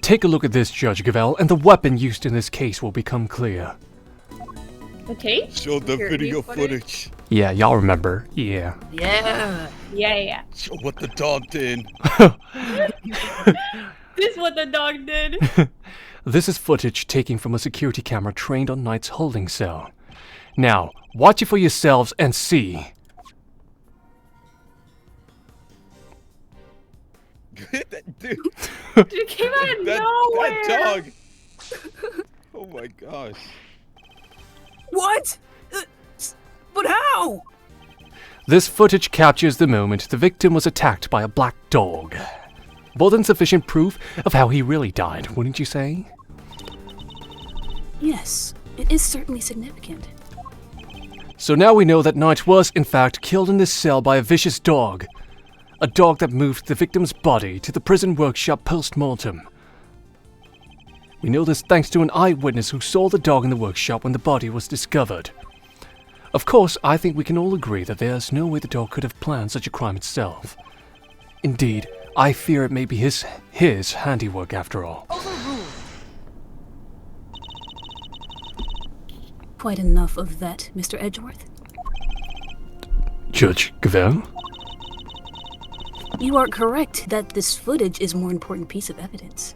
Take a look at this, Judge Gavel, and the weapon used in this case will become clear. Okay. Show the video footage. Yeah, y'all remember. Yeah. Yeah! Yeah. Show what the dog did. This is what the dog did. This is footage taken from a security camera trained on Knight's holding cell. Now, watch it for yourselves and see. Dude, It came out of nowhere. that dog. Oh my gosh. What? But how? This footage captures the moment the victim was attacked by a black dog. More than sufficient proof of how he really died, wouldn't you say? Yes, it is certainly significant. So now we know that Knight was, in fact, killed in this cell by a vicious dog. A dog that moved the victim's body to the prison workshop post-mortem. We know this thanks to an eyewitness who saw the dog in the workshop when the body was discovered. Of course, I think we can all agree that there's no way the dog could have planned such a crime itself. Indeed, I fear it may be his handiwork after all. Quite enough of that, Mr. Edgeworth. Judge Gavel? You are correct that this footage is a more important piece of evidence.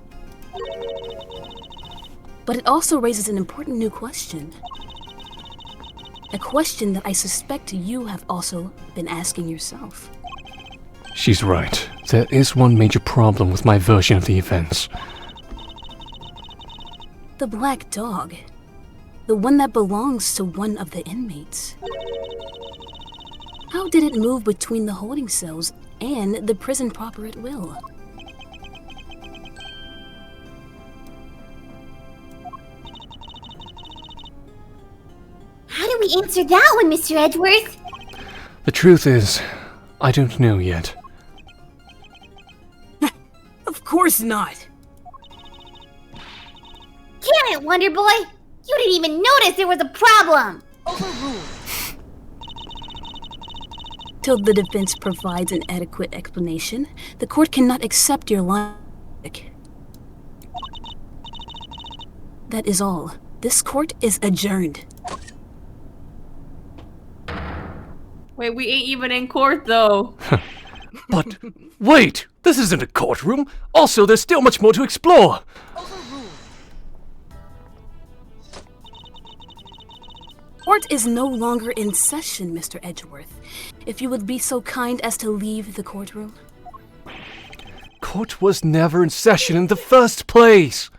But it also raises an important new question. A question that I suspect you have also been asking yourself. She's right. There is one major problem with my version of the events. The black dog. The one that belongs to one of the inmates. How did it move between the holding cells and the prison proper at will? How do we answer that one, Mr. Edgeworth? The truth is, I don't know yet. Of course not! Damn it, Wonder Boy! You didn't even notice there was a problem! Till the defense provides an adequate explanation, the court cannot accept your logic. That is all. This court is adjourned. Wait, we ain't even in court though. But, wait! This isn't a courtroom! Also, there's still much more to explore! Court is no longer in session, Mr. Edgeworth. If you would be so kind as to leave the courtroom. Court was never in session in the first place!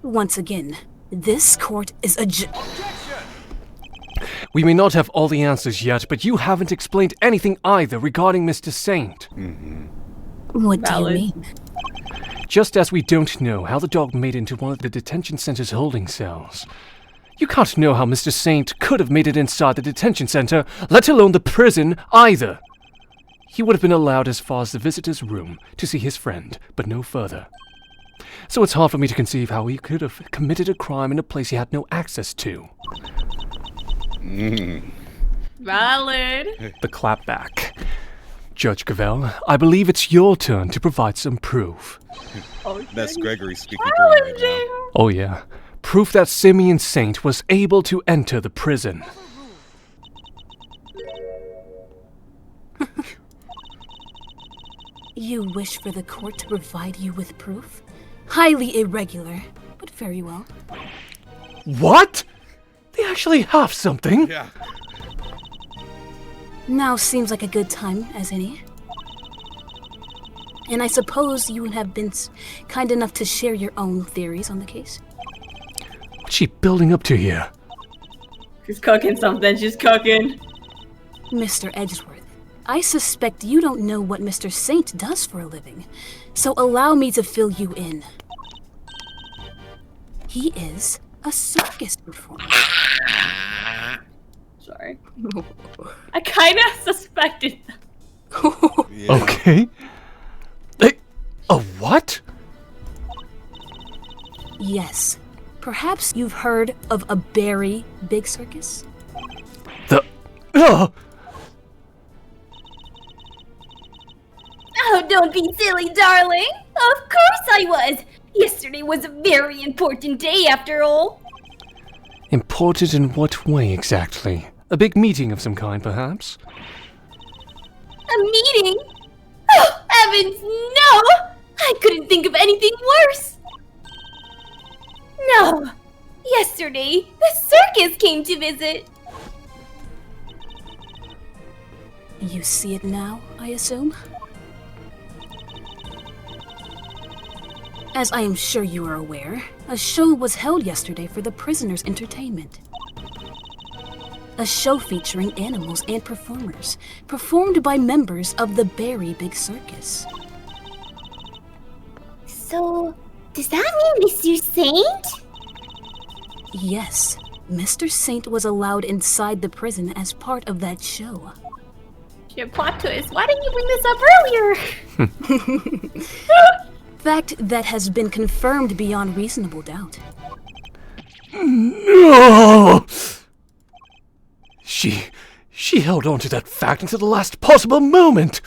Once again, this court is adjourned. We may not have all the answers yet, but you haven't explained anything either regarding Mr. Saint. What do you Valid. mean? Just as we don't know how the dog made it into one of the detention center's holding cells. You can't know how Mr. Saint could have made it inside the detention center, let alone the prison, either. He would have been allowed as far as the visitor's room to see his friend, but no further. So it's hard for me to conceive how he could have committed a crime in a place he had no access to. Valid. The clapback. Judge Gavel, I believe it's your turn to provide some proof. That's Gregory speaking through right now. Challenging. Oh yeah, proof that Simeon Saint was able to enter the prison. You wish for the court to provide you with proof? Highly irregular, but very well. What? They actually have something? Yeah. Now seems like a good time as any. And I suppose you would have been kind enough to share your own theories on the case. What's she building up to here? She's cooking something. She's cooking. Mr. Edgeworth, I suspect you don't know what Mr. Saint does for a living, so allow me to fill you in. He is a circus performer. Sorry. I kind of suspected. Yeah. Okay. A what? Yes. Perhaps you've heard of a very big circus? The... Oh, don't be silly, darling. Of course I was. Yesterday was a very important day after all. Important in what way exactly? A big meeting of some kind, perhaps? A meeting? Oh, heavens, no! I couldn't think of anything worse. No. Yesterday, the circus came to visit. You see it now, I assume? As I am sure you are aware, a show was held yesterday for the prisoners' entertainment. A show featuring animals and performers, performed by members of the Very Big Circus. So, does that mean Mr. Saint? Yes, Mr. Saint was allowed inside the prison as part of that show. Shit, plot twist. Why didn't you bring this up earlier? Fact that has been confirmed beyond reasonable doubt. No! She held on to that fact until the last possible moment.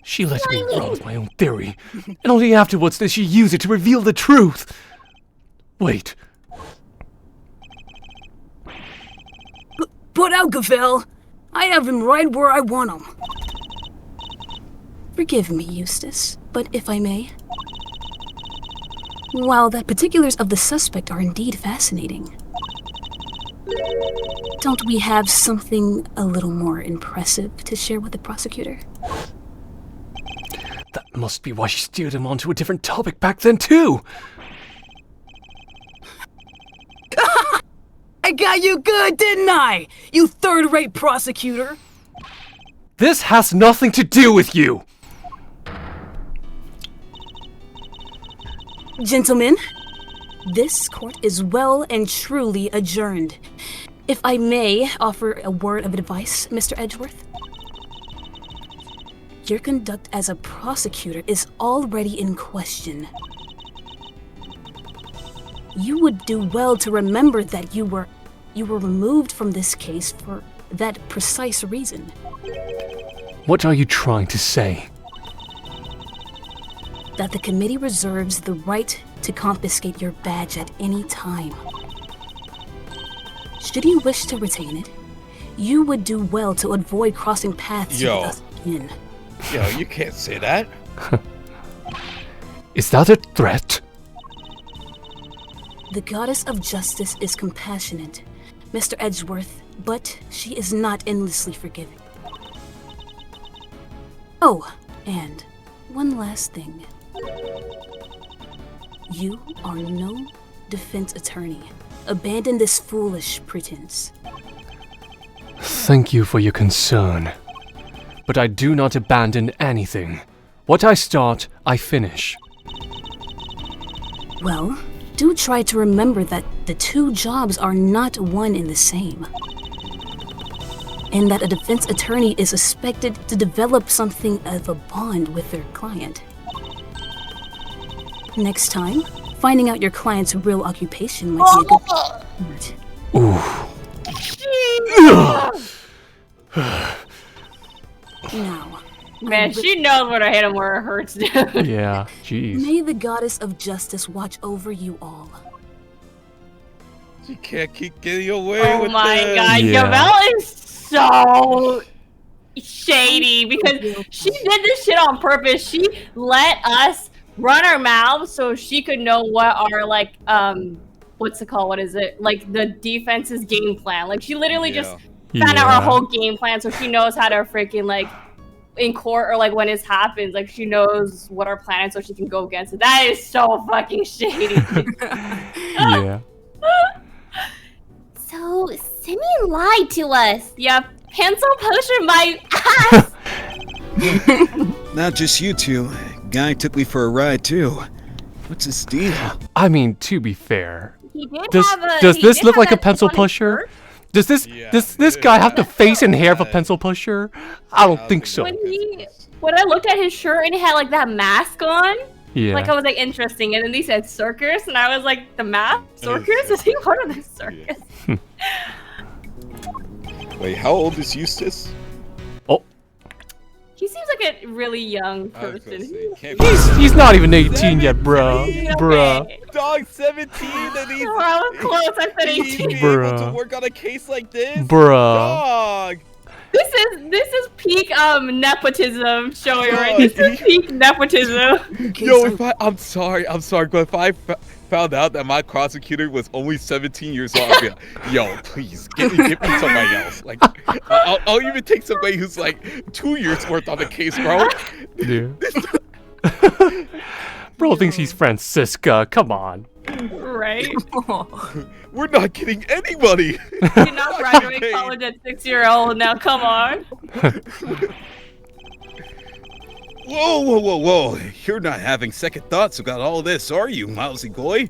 She let me run with my own theory, and only afterwards did she use it to reveal the truth. Wait. Put out, Gavel! I have him right where I want him. Forgive me, Eustace, but if I may. While the particulars of the suspect are indeed fascinating, don't we have something a little more impressive to share with the prosecutor? That must be why she steered him onto a different topic back then, too. I got you good, didn't I? You third-rate prosecutor. This has nothing to do with you. Gentlemen, this court is well and truly adjourned. If I may offer a word of advice, Mr. Edgeworth. Your conduct as a prosecutor is already in question. You would do well to remember that you were removed from this case for that precise reason. What are you trying to say? That the committee reserves the right to confiscate your badge at any time. Should you wish to retain it, you would do well to avoid crossing paths with us again. Yo, you can't say that. Is that a threat? The goddess of justice is compassionate, Mr. Edgeworth, but she is not endlessly forgiving. Oh, and one last thing. You are no defense attorney. Abandon this foolish pretense. Thank you for your concern. But I do not abandon anything. What I start, I finish. Well, do try to remember that the two jobs are not one and the same. And that a defense attorney is expected to develop something of a bond with their client. Next time, finding out your client's real occupation might be a good start. Now, Man, she knows where to hit him where it hurts, dude. Yeah, jeez. may the goddess of justice watch over you all. You can't keep getting away Oh with my this. god, Yeah. Gavel is so shady because she did this shit on purpose. She let us run our mouths so she could know what our what's it called? What is it? Like the defense's game plan. Like she literally just found out our whole game plan so she knows how to freaking like in court or like when it happens, like she knows what our plan is so she can go against it. That is so fucking shady. Yeah. So, Simeon lied to us. Yeah, pencil pushing my ass. Not just you two. Guy took me for a ride too. What's his deal? I mean, to be fair, He did does have a, does he this did look have like a that pencil funny pusher? shirt. Does this Yeah, this it guy is. have the face and hair of a Yeah. pencil pusher? I don't think so. When I looked at his shirt and he had like that mask on, Yeah. like I was like interesting, and then they said circus, and I was like, the mask circus? Is he part of the circus? Wait, how old is Eustace? He seems like a really young I was gonna person. say, can't be- He's not even 18 yet, bruh. Okay. Bruh. Dog 17 and he's Oh, I was close. I said he's 18. be able to Bruh. work on a case like this? Bruh. Dog. This is peak nepotism showing right. God. This is peak nepotism. Yo, I'm sorry, but if I found out that my prosecutor was only 17 years old, I'd be like, yo, please, get me somebody else. Like, I'll even take somebody who's like 2 years worth on the case, bro. Dude. Bro thinks he's Francisca. Come on. Right? We're not getting anybody. Did not graduate college at 6-year-old. Now come on. Whoa. You're not having second thoughts about all this, are you, mousy boy?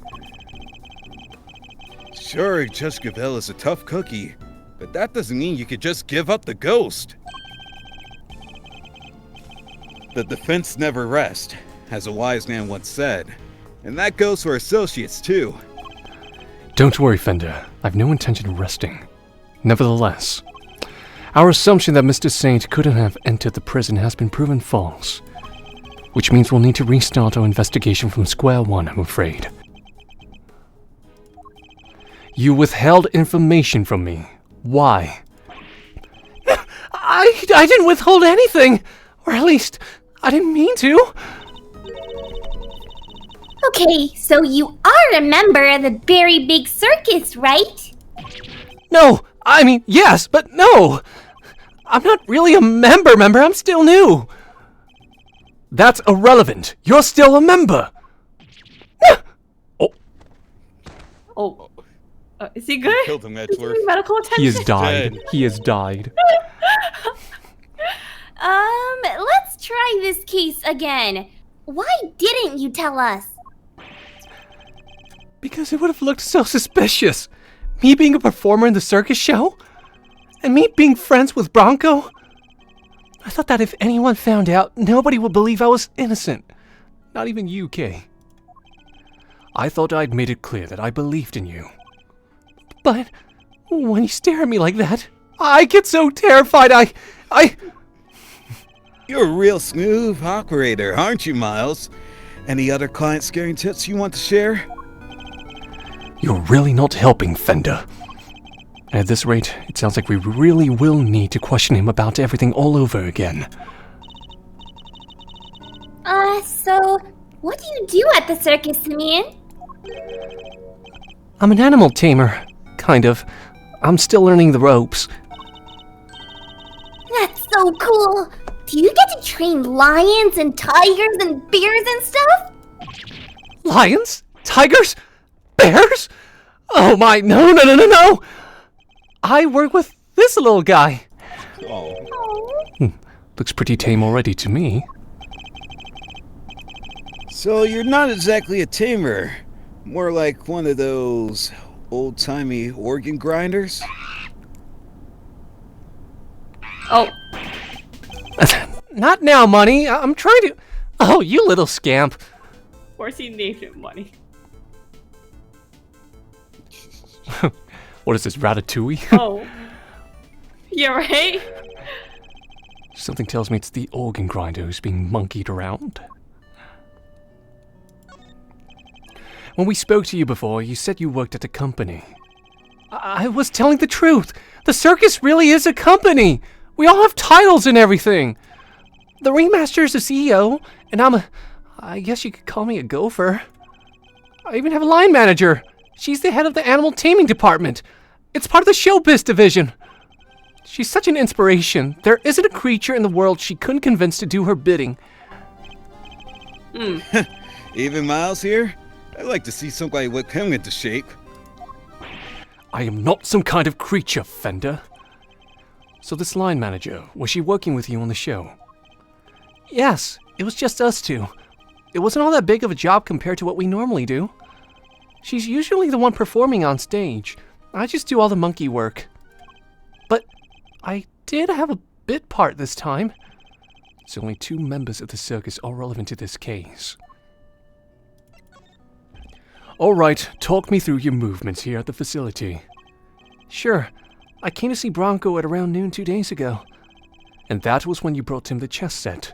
Sure, Judge Gavelle is a tough cookie, but that doesn't mean you could just give up the ghost. The defense never rests, as a wise man once said. And that goes for associates, too. Don't worry, Fender. I've no intention of resting. Nevertheless, our assumption that Mr. Saint couldn't have entered the prison has been proven false. Which means we'll need to restart our investigation from square one, I'm afraid. You withheld information from me. Why? I didn't withhold anything! Or at least, I didn't mean to. Okay, so you are a member of the very big circus, right? No, I mean, yes, but no! I'm not really a member, I'm still new! That's irrelevant. You're still a member! Oh. Is he good? Killed him, Is he Edgeworth. need medical attention? He has died. Dead. He has died. Let's try this case again. Why didn't you tell us? Because it would have looked so suspicious. Me being a performer in the circus show? And me being friends with Bronco? I thought that if anyone found out, nobody would believe I was innocent. Not even you, Kay. I thought I'd made it clear that I believed in you. But when you stare at me like that, I get so terrified, I... You're a real smooth operator, aren't you, Miles? Any other client-scaring tips you want to share? You're really not helping, Fender. At this rate, it sounds like we really will need to question him about everything all over again. So, what do you do at the circus, Simeon? I'm an animal tamer, kind of. I'm still learning the ropes. That's so cool! Do you get to train lions and tigers and bears and stuff? Lions? Tigers? Bears? Oh my, no! I work with this little guy. Oh. Looks pretty tame already to me. So you're not exactly a tamer. More like one of those old-timey organ grinders? Oh. Not now, Money. I'm trying to... Oh, you little scamp. Of course he named it Money. What is this, Ratatouille? Oh. You're right. Something tells me it's the organ grinder who's being monkeyed around. When we spoke to you before, you said you worked at a company. I was telling the truth. The circus really is a company. We all have titles and everything. The Ringmaster is the CEO, and I guess you could call me a gopher. I even have a line manager. She's the head of the animal taming department. It's part of the showbiz division. She's such an inspiration. There isn't a creature in the world she couldn't convince to do her bidding. Even Miles here? I'd like to see somebody whip him into shape. I am not some kind of creature, Fender. So this line manager, was she working with you on the show? Yes, it was just us two. It wasn't all that big of a job compared to what we normally do. She's usually the one performing on stage. I just do all the monkey work. But I did have a bit part this time. It's only 2 members of the circus are relevant to this case. Alright, talk me through your movements here at the facility. Sure, I came to see Bronco at around noon 2 days ago. And that was when you brought him the chess set.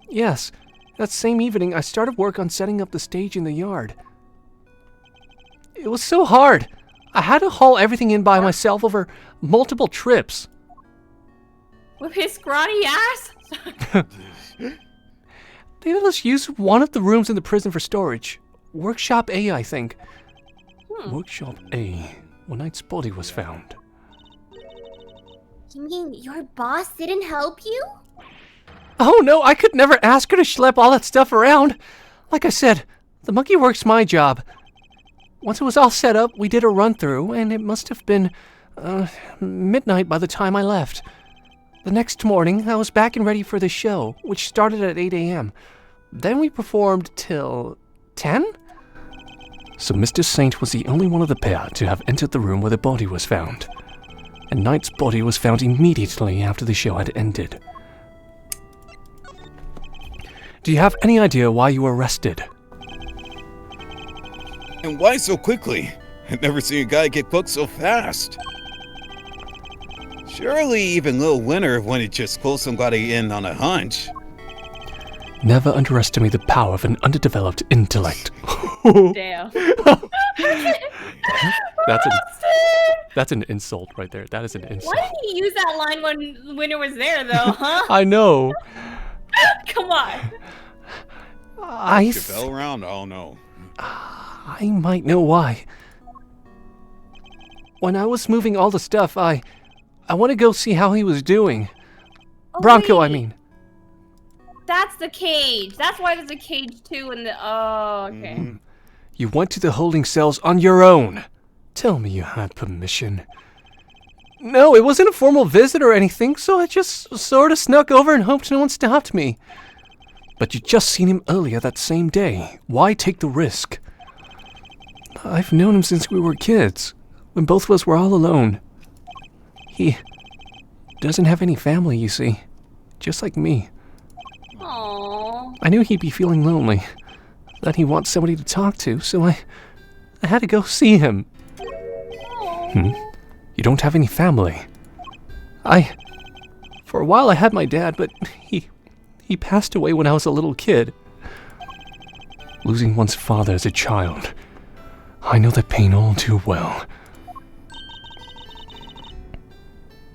Yes, that same evening I started work on setting up the stage in the yard. It was so hard. I had to haul everything in by myself over multiple trips. With his scrawny ass? They let us use one of the rooms in the prison for storage. Workshop A, I think. Workshop A, when Knight's body was found. You mean your boss didn't help you? Oh no, I could never ask her to schlep all that stuff around. Like I said, the monkey work's my job. Once it was all set up, we did a run-through, and it must have been midnight by the time I left. The next morning, I was back and ready for the show, which started at 8 a.m. Then we performed till 10? So Mr. Saint was the only one of the pair to have entered the room where the body was found. And Knight's body was found immediately after the show had ended. Do you have any idea why you were arrested? And why so quickly? I've never seen a guy get booked so fast. Surely even Lil Winter wouldn't just pull somebody in on a hunch. Never underestimate the power of an underdeveloped intellect. Damn. That's an insult right there. That is an insult. Why didn't he use that line when Winter was there, though, huh? I know. Come on. Bell around? Oh no. I might know why. When I was moving all the stuff, I want to go see how he was doing. Oh, Bronco, I wait. mean. That's the cage. That's why there's a cage too in the. Oh, okay. You went to the holding cells on your own. Tell me you had permission. No, it wasn't a formal visit or anything, so I just sort of snuck over and hoped no one stopped me. But you just seen him earlier that same day. Why take the risk? I've known him since we were kids, when both of us were all alone. He doesn't have any family, you see. Just like me. Aww. I knew he'd be feeling lonely, that he wants somebody to talk to, so I had to go see him. You don't have any family. For a while I had my dad, but he passed away when I was a little kid. Losing one's father as a child. I know that pain all too well.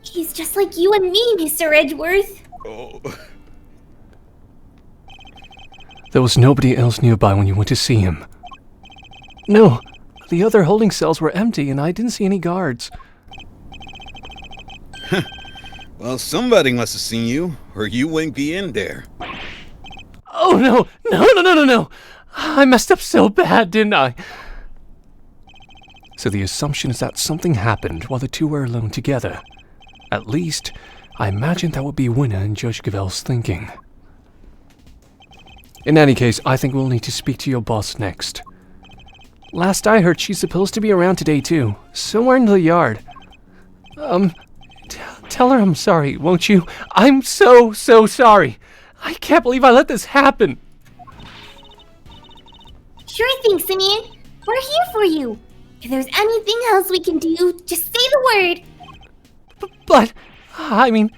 He's just like you and me, Mr. Edgeworth. Oh. There was nobody else nearby when you went to see him. No, the other holding cells were empty and I didn't see any guards. Well, somebody must have seen you, or you wouldn't be in there. Oh no! I messed up so bad, didn't I? So the assumption is that something happened while the two were alone together. At least, I imagine that would be Winner and Judge Gavel's thinking. In any case, I think we'll need to speak to your boss next. Last I heard, she's supposed to be around today too, somewhere in the yard. Tell her I'm sorry, won't you? I'm so sorry. I can't believe I let this happen. Sure thing, Simeon. We're here for you. If there's anything else we can do, just say the word. But, I mean,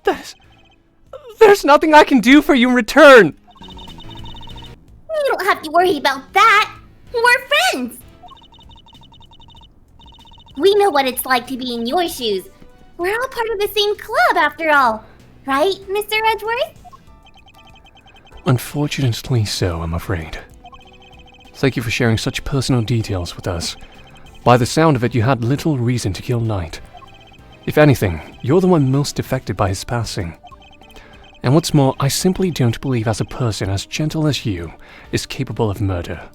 there's nothing I can do for you in return. You don't have to worry about that. We're friends. We know what it's like to be in your shoes. We're all part of the same club after all. Right, Mr. Edgeworth? Unfortunately so, I'm afraid. Thank you for sharing such personal details with us. By the sound of it, you had little reason to kill Knight. If anything, you're the one most affected by his passing. And what's more, I simply don't believe as a person as gentle as you is capable of murder.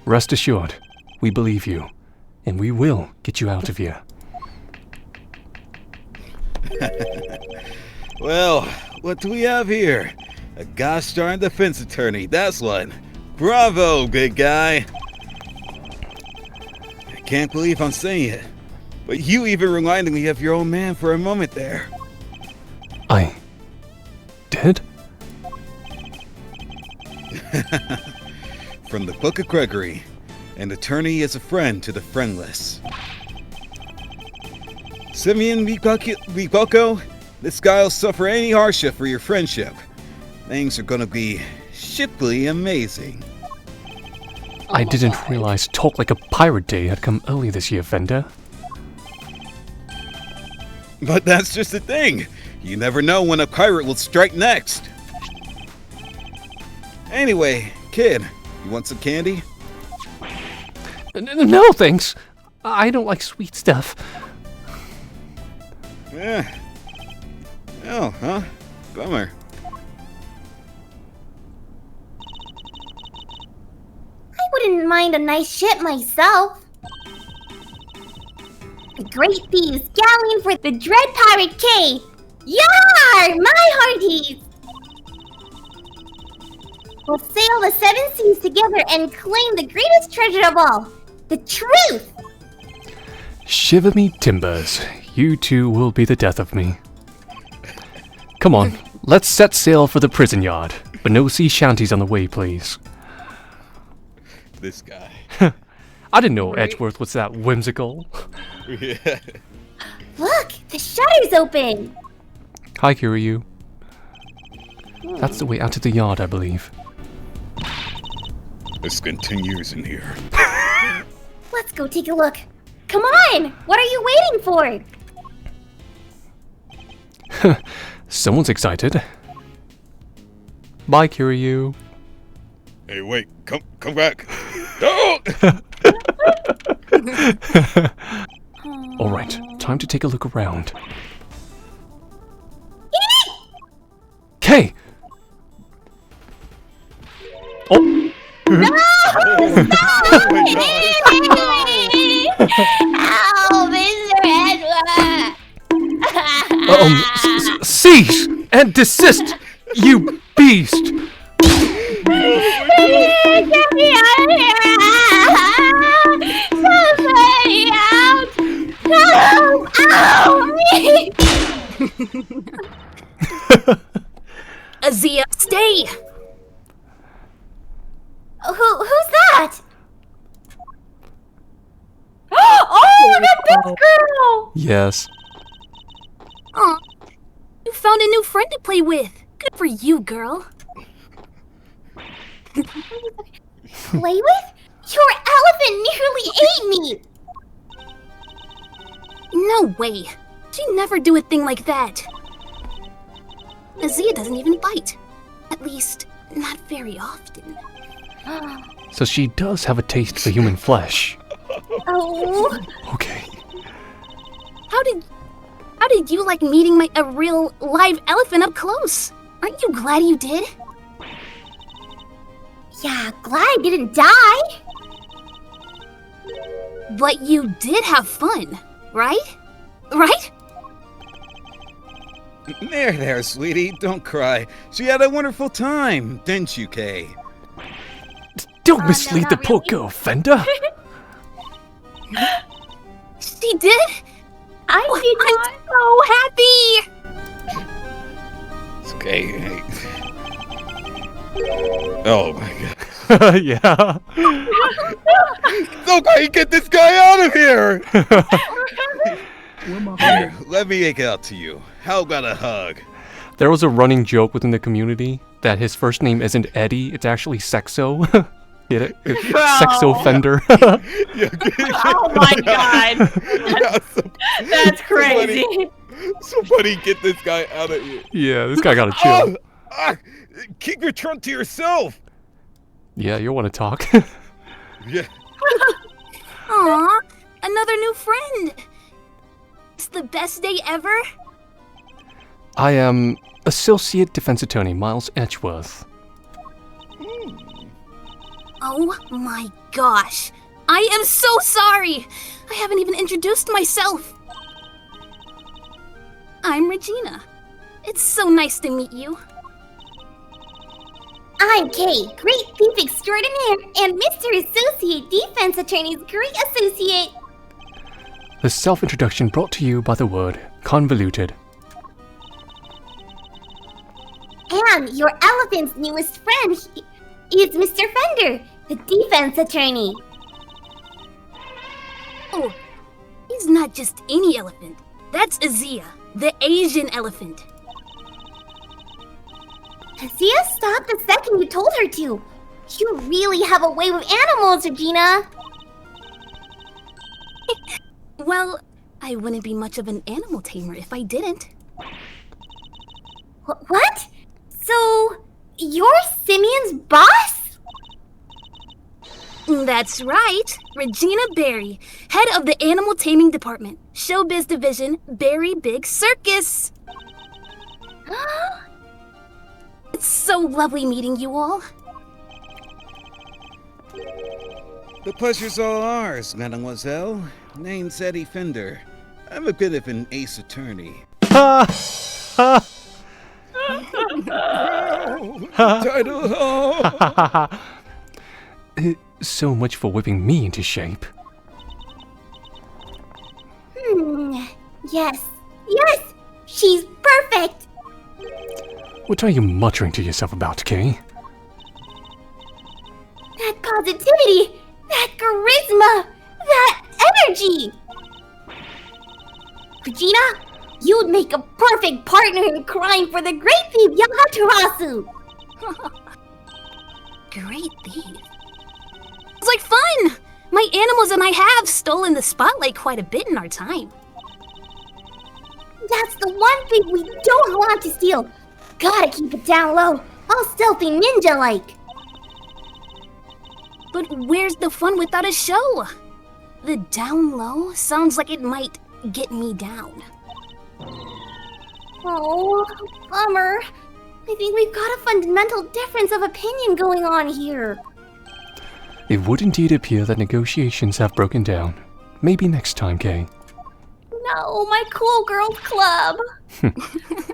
Rest assured, we believe you, and we will get you out of here. Well, what do we have here? A gosh darn defense attorney, that's what. Bravo, big guy. I can't believe I'm saying it, but you even reminded me of your old man for a moment there. I did? From the Book of Gregory, an attorney is a friend to the friendless. Simeon Mikoko, this guy'll suffer any hardship for your friendship. Things are gonna be shiply amazing. I didn't realize Talk Like a Pirate Day had come early this year, Fender. But that's just the thing. You never know when a pirate will strike next. Anyway, kid, you want some candy? No, thanks. I don't like sweet stuff. Yeah. Oh, huh? Bummer. I wouldn't mind a nice ship myself. The Great Thieves galleon for the Dread Pirate K. Yar! My hearties! We'll sail the 7 seas together and claim the greatest treasure of all, the truth! Shiver me timbers. You two will be the death of me. Come on, let's set sail for the prison yard. But no sea shanties on the way, please. This guy. I didn't know Edgeworth was that whimsical. Yeah. Look, the shutter's open! Hi, Kiryu. That's the way out to the yard, I believe. I spent 10 years in here. Let's go take a look. Come on! What are you waiting for? Someone's excited. Bye, Kiryu. Hey, wait, come back. No! Alright, time to take a look around. Kay! Oh! Oh my god. Ow, Mr. Edward! Cease and desist, you beast! Get me out of here! Somebody out! No! Ow! Me! Azia, stay! Who's that? Oh, the big girl! Yes. Aw, you found a new friend to play with. Good for you, girl. Play with? Your elephant nearly ate me! No way. She'd never do a thing like that. Azia doesn't even bite. At least, not very often. So she does have a taste for human flesh. Oh, Okay. How did you like meeting a real live elephant up close? Aren't you glad you did? yeah, glad I didn't die. But you did have fun, right? Right? There, sweetie. Don't cry. She had a wonderful time, didn't you, Kay? Don't mislead not the poor really. girl, Fender. She did? I did I'm not. so happy! It's okay. Hey. Oh my god. Yeah. Okay, get this guy out of here! Here, let me make it out to you. How about a hug? There was a running joke within the community that his first name isn't Eddie, it's actually Sexo. Get it? Sexo Fender. Yeah, Oh my god. yeah, That's crazy. somebody get this guy out of here. Yeah, this guy gotta chill. Keep your trunk to yourself. Yeah, you wanna talk? Yeah. Aw, another new friend. It's the best day ever. I am Associate Defense Attorney Miles Edgeworth. Oh my gosh. I am so sorry. I haven't even introduced myself. I'm Regina. It's so nice to meet you. I'm Kay, Great Thief Extraordinaire, and Mr. Associate Defense Attorney's Great Associate. The self-introduction brought to you by the word convoluted. And your elephant's newest friend is Mr. Fender, the defense attorney. Oh, he's not just any elephant. That's Azia, the Asian elephant. Azia stopped the second you told her to. You really have a way with animals, Regina. Well, I wouldn't be much of an animal tamer if I didn't. What? So, you're Simeon's boss? That's right. Regina Berry, head of the Animal Taming Department, Showbiz Division, Berry Big Circus. It's so lovely meeting you all. The pleasure's all ours, mademoiselle. Name's Eddie Fender. I'm a bit of an ace attorney. Ha! Ha! Title. Oh. So much for whipping me into shape. Yes. Yes! She's perfect! What are you muttering to yourself about, Kay? That positivity! That charisma! That energy! Regina, you'd make a perfect partner in crime for the great thief Yamaterasu! Great thief. It's like fun! My animals and I have stolen the spotlight quite a bit in our time. That's the one thing we don't want to steal. Gotta keep it down low, all stealthy ninja-like. But where's the fun without a show? The down low sounds like it might get me down. Oh, bummer. I think we've got a fundamental difference of opinion going on here. It would indeed appear that negotiations have broken down. Maybe next time, Kay. No, my cool girls club.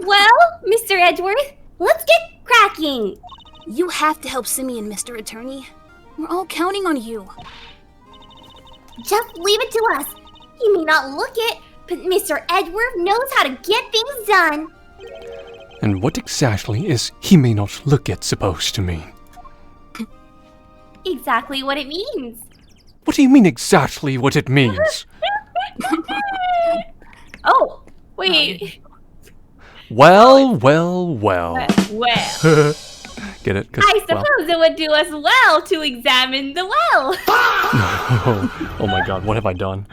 Well, Mr. Edgeworth, let's get cracking. You have to help Simeon, Mr. Attorney. We're all counting on you. Just leave it to us. You may not look it, but Mr. Edgeworth knows how to get things done. And what exactly is he may not look at supposed to mean? Exactly what it means. What do you mean exactly what it means? Oh, wait. Well. Well, Get it? I suppose it would do us well to examine the well. Oh my god, what have I done?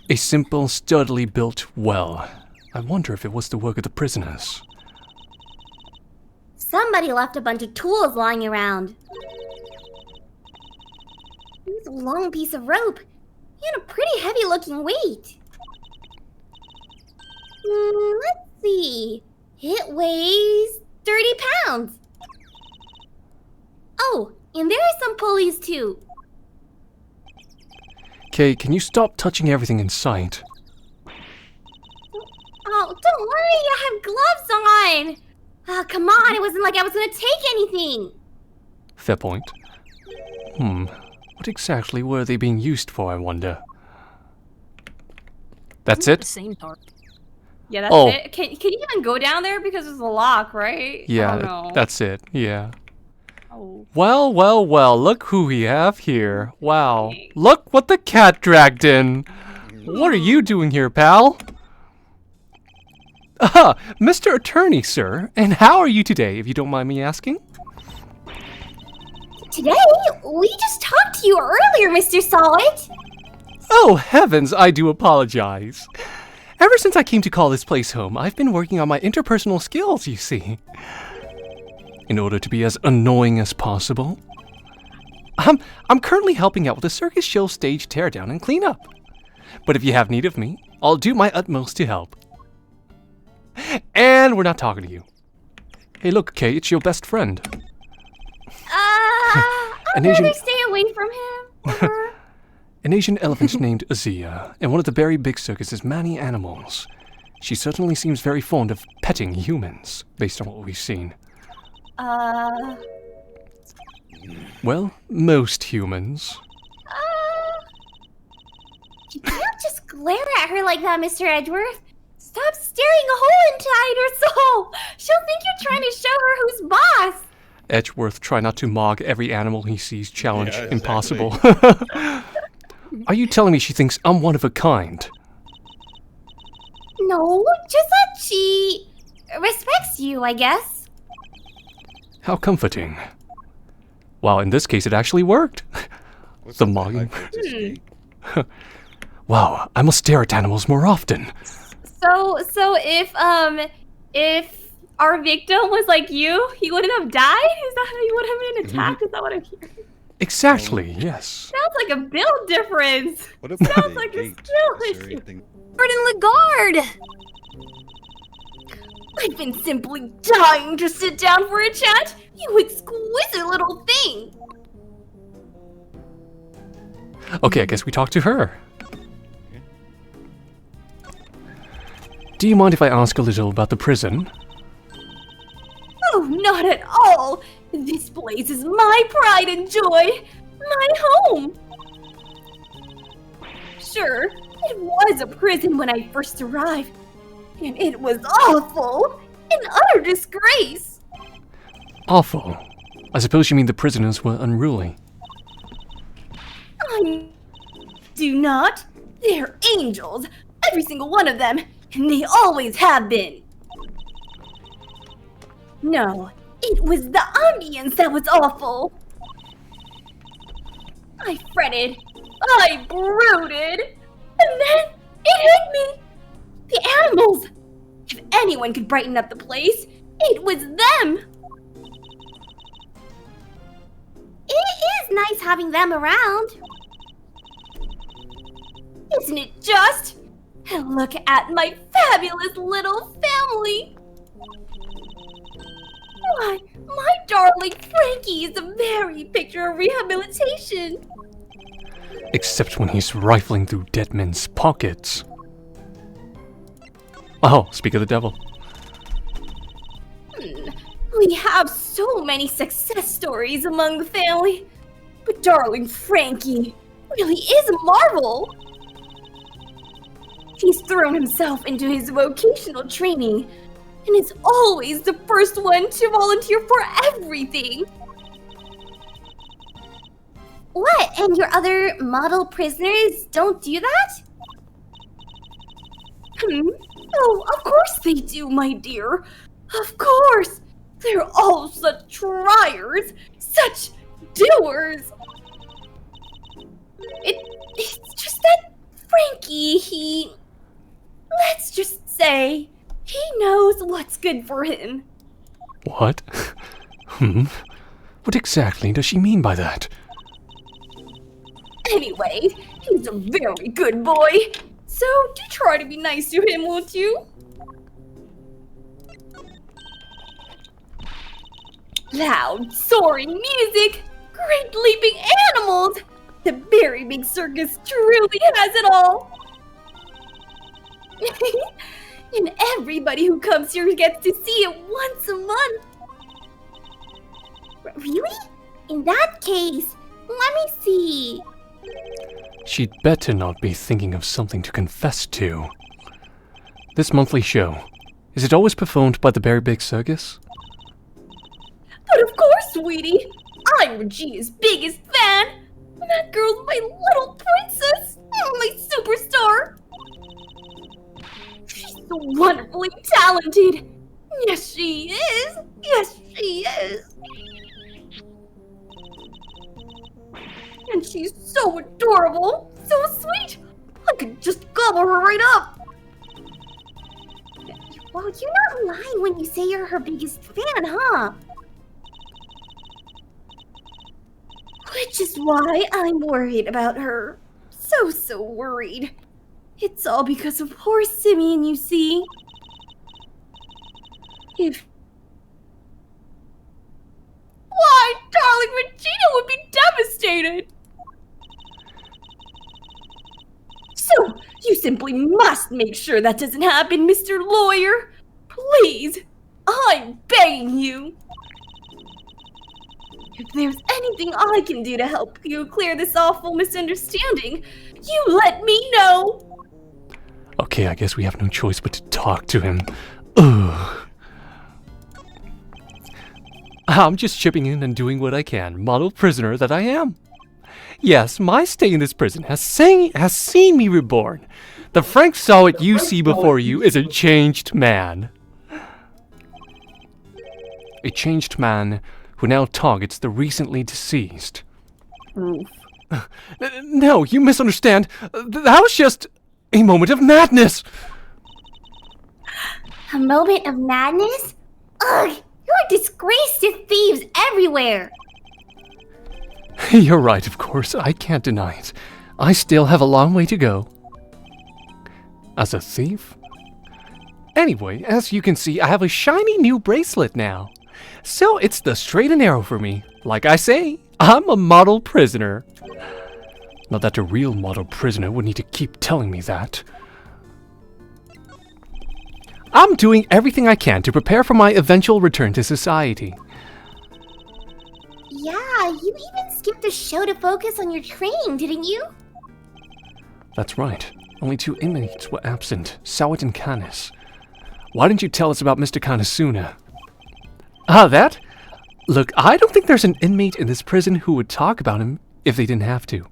A simple, sturdily built well. I wonder if it was the work of the prisoners. Somebody left a bunch of tools lying around. There's a long piece of rope and a pretty heavy-looking weight. Let's see. It weighs 30 pounds. Oh, and there are some pulleys too. Kay, can you stop touching everything in sight? Oh, don't worry, I have gloves on. Oh, come on, it wasn't like I was gonna take anything. Fair point. What exactly were they being used for, I wonder? That's The it? same dark. Yeah, that's Oh. it. Can you even go down there because there's a lock, right? Yeah, Oh, no. that's it, yeah. Oh. Well, look who we have here. Wow. Look what the cat dragged in. What are you doing here, pal? Mr. Attorney, sir. And how are you today, if you don't mind me asking? Today, we just talked to you earlier, Mr. Solid. Oh, heavens, I do apologize. Ever since I came to call this place home, I've been working on my interpersonal skills, you see. In order to be as annoying as possible. I'm currently helping out with the circus show stage teardown and cleanup. But if you have need of me, I'll do my utmost to help. And we're not talking to you. Hey, look, Kay, it's your best friend. I'd An Asian- rather stay away from him. Or... An Asian elephant named Azia, and one of the very big circus's many animals. She certainly seems very fond of petting humans, based on what we've seen. Well, most humans. You can't just glare at her like that, Mr. Edgeworth. Stop staring a hole inside her soul. She'll think you're trying to show her who's boss. Edgeworth, try not to mock every animal he sees challenge Yeah, impossible. Are you telling me she thinks I'm one of a kind? No, just that she respects you, I guess. How comforting. Wow, in this case it actually worked. What's The up, mugging. high voltage geek? Wow, I must stare at animals more often. So if our victim was like you, he wouldn't have died? Is that how he would have been attacked? Is that what I'm hearing? Exactly, yes. Sounds like a build difference. What about Sounds the like a gate? skill Is there issue. anything- Gordon Lagarde! I've been simply dying to sit down for a chat. You exquisite little thing. Okay, I guess we talk to her. Do you mind if I ask a little about the prison? Oh, not at all! This place is my pride and joy! My home! Sure, it was a prison when I first arrived, and it was awful! An utter disgrace! Awful. I suppose you mean the prisoners were unruly. I do not. They're angels, every single one of them, and they always have been. No, it was the ambience that was awful. I fretted, I brooded, and then it hit me. The animals. If anyone could brighten up the place, it was them. It is nice having them around. Isn't it just? And look at my fabulous little family. Why, my darling Frankie is the very picture of rehabilitation. Except when he's rifling through dead men's pockets. Oh, speak of the devil. We have so many success stories among the family. But darling Frankie really is a marvel. He's thrown himself into his vocational training and is always the first one to volunteer for everything. What, and your other model prisoners don't do that? Oh, of course they do, my dear. Of course. They're all such triers, such doers. It's just that Frankie, let's just say, he knows what's good for him. What? What exactly does she mean by that? Anyway, he's a very good boy. So do try to be nice to him, won't you? Loud, soaring music, great leaping animals. The very big circus truly has it all. And everybody who comes here gets to see it once a month. Really? In that case, let me see. She'd better not be thinking of something to confess to. This monthly show, is it always performed by the Very Big Circus? But of course, sweetie. I'm Regina's biggest fan. That girl's my little princess. My superstar. She's so wonderfully talented. Yes, she is. Yes, she is. And she's so adorable. So sweet. I could just gobble her right up. Well, you're not lying when you say you're her biggest fan, huh? Which is why I'm worried about her. So worried. It's all because of poor Simeon, you see. Why, darling Regina would be devastated. So, you simply must make sure that doesn't happen, Mr. Lawyer. Please, I'm begging you. If there's anything I can do to help you clear this awful misunderstanding, you let me know. Okay, I guess we have no choice but to talk to him. Ugh. I'm just chipping in and doing what I can, model prisoner that I am. Yes, my stay in this prison has seen me reborn. The Frank Sawit you see before you is a changed man. A changed man who now targets the recently deceased. No, you misunderstand. That was just a moment of madness. A moment of madness? Ugh, you're a disgrace to thieves everywhere. You're right, of course. I can't deny it. I still have a long way to go. As a thief? Anyway, as you can see, I have a shiny new bracelet now. So it's the straight and narrow for me. Like I say, I'm a model prisoner. Not that a real model prisoner would need to keep telling me that. I'm doing everything I can to prepare for my eventual return to society. Yeah, you even skipped the show to focus on your training, didn't you? That's right. Only 2 inmates were absent, Sawit and Canis. Why didn't you tell us about Mr. Canis sooner? Ah, that? Look, I don't think there's an inmate in this prison who would talk about him if they didn't have to.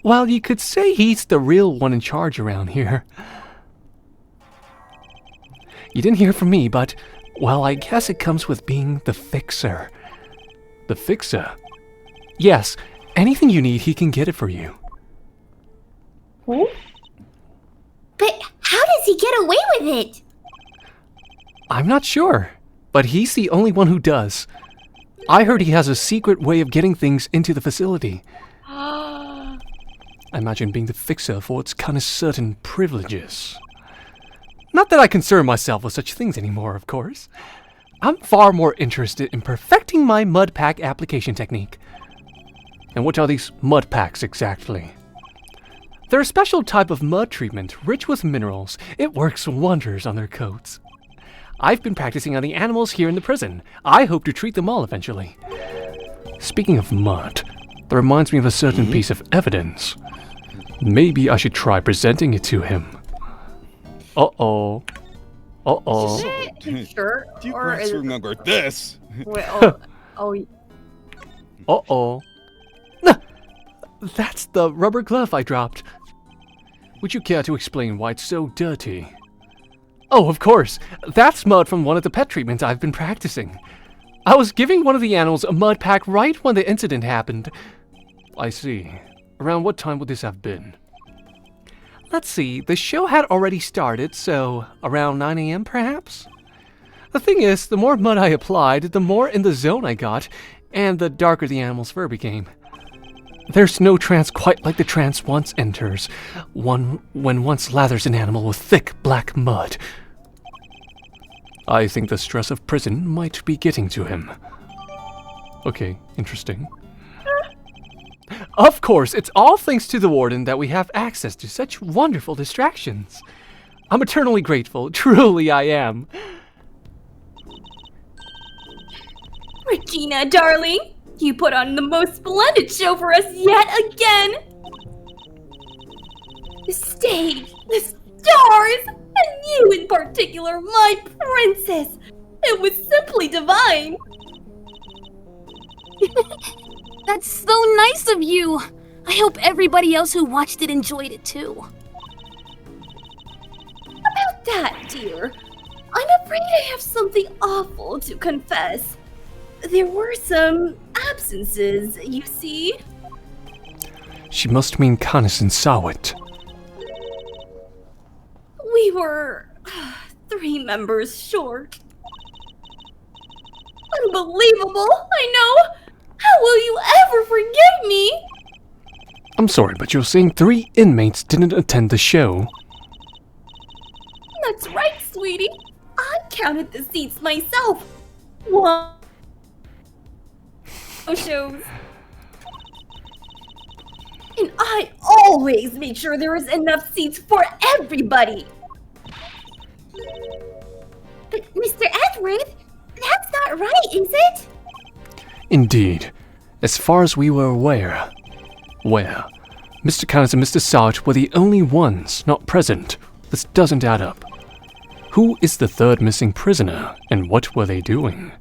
Well, you could say he's the real one in charge around here. You didn't hear from me, but, well, I guess it comes with being the fixer. The fixer? Yes, anything you need, he can get it for you. Who? But how does he get away with it? I'm not sure, but he's the only one who does. I heard he has a secret way of getting things into the facility. I imagine being the fixer affords kind of certain privileges. Not that I concern myself with such things anymore, of course. I'm far more interested in perfecting my mud pack application technique. And what are these mud packs exactly? They're a special type of mud treatment, rich with minerals. It works wonders on their coats. I've been practicing on the animals here in the prison. I hope to treat them all eventually. Speaking of mud, that reminds me of a certain piece of evidence. Maybe I should try presenting it to him. Uh-oh. Uh-oh. Is it his shirt? Do you Or guys is it... remember this? Wait, oh, Uh-oh. That's the rubber glove I dropped. Would you care to explain why it's so dirty? Oh, of course. That's mud from one of the pet treatments I've been practicing. I was giving one of the animals a mud pack right when the incident happened. I see. Around what time would this have been? Let's see, the show had already started, so around 9 a.m. perhaps? The thing is, the more mud I applied, the more in the zone I got, and the darker the animal's fur became. There's no trance quite like the trance once enters, when once lathers an animal with thick black mud. I think the stress of prison might be getting to him. Okay, interesting. Of course, it's all thanks to the warden that we have access to such wonderful distractions. I'm eternally grateful, truly I am. Regina, darling, you put on the most splendid show for us yet again. The stage, the stars, and you in particular, my princess. It was simply divine. That's so nice of you. I hope everybody else who watched it enjoyed it too. About that, dear, I'm afraid I have something awful to confess. There were some absences, you see. She must mean Canis and Sawit. We were 3 members short. Unbelievable, I know. How will you ever forgive me? I'm sorry, but you're saying 3 inmates didn't attend the show. That's right, sweetie. I counted the seats myself. 1 shows. And I always make sure there is enough seats for everybody. But Mr. Edwards, that's not right, is it? Indeed. As far as we were aware. Well, Mr. Canis and Mr. Sawit were the only ones not present. This doesn't add up. Who is the 3rd missing prisoner, and what were they doing?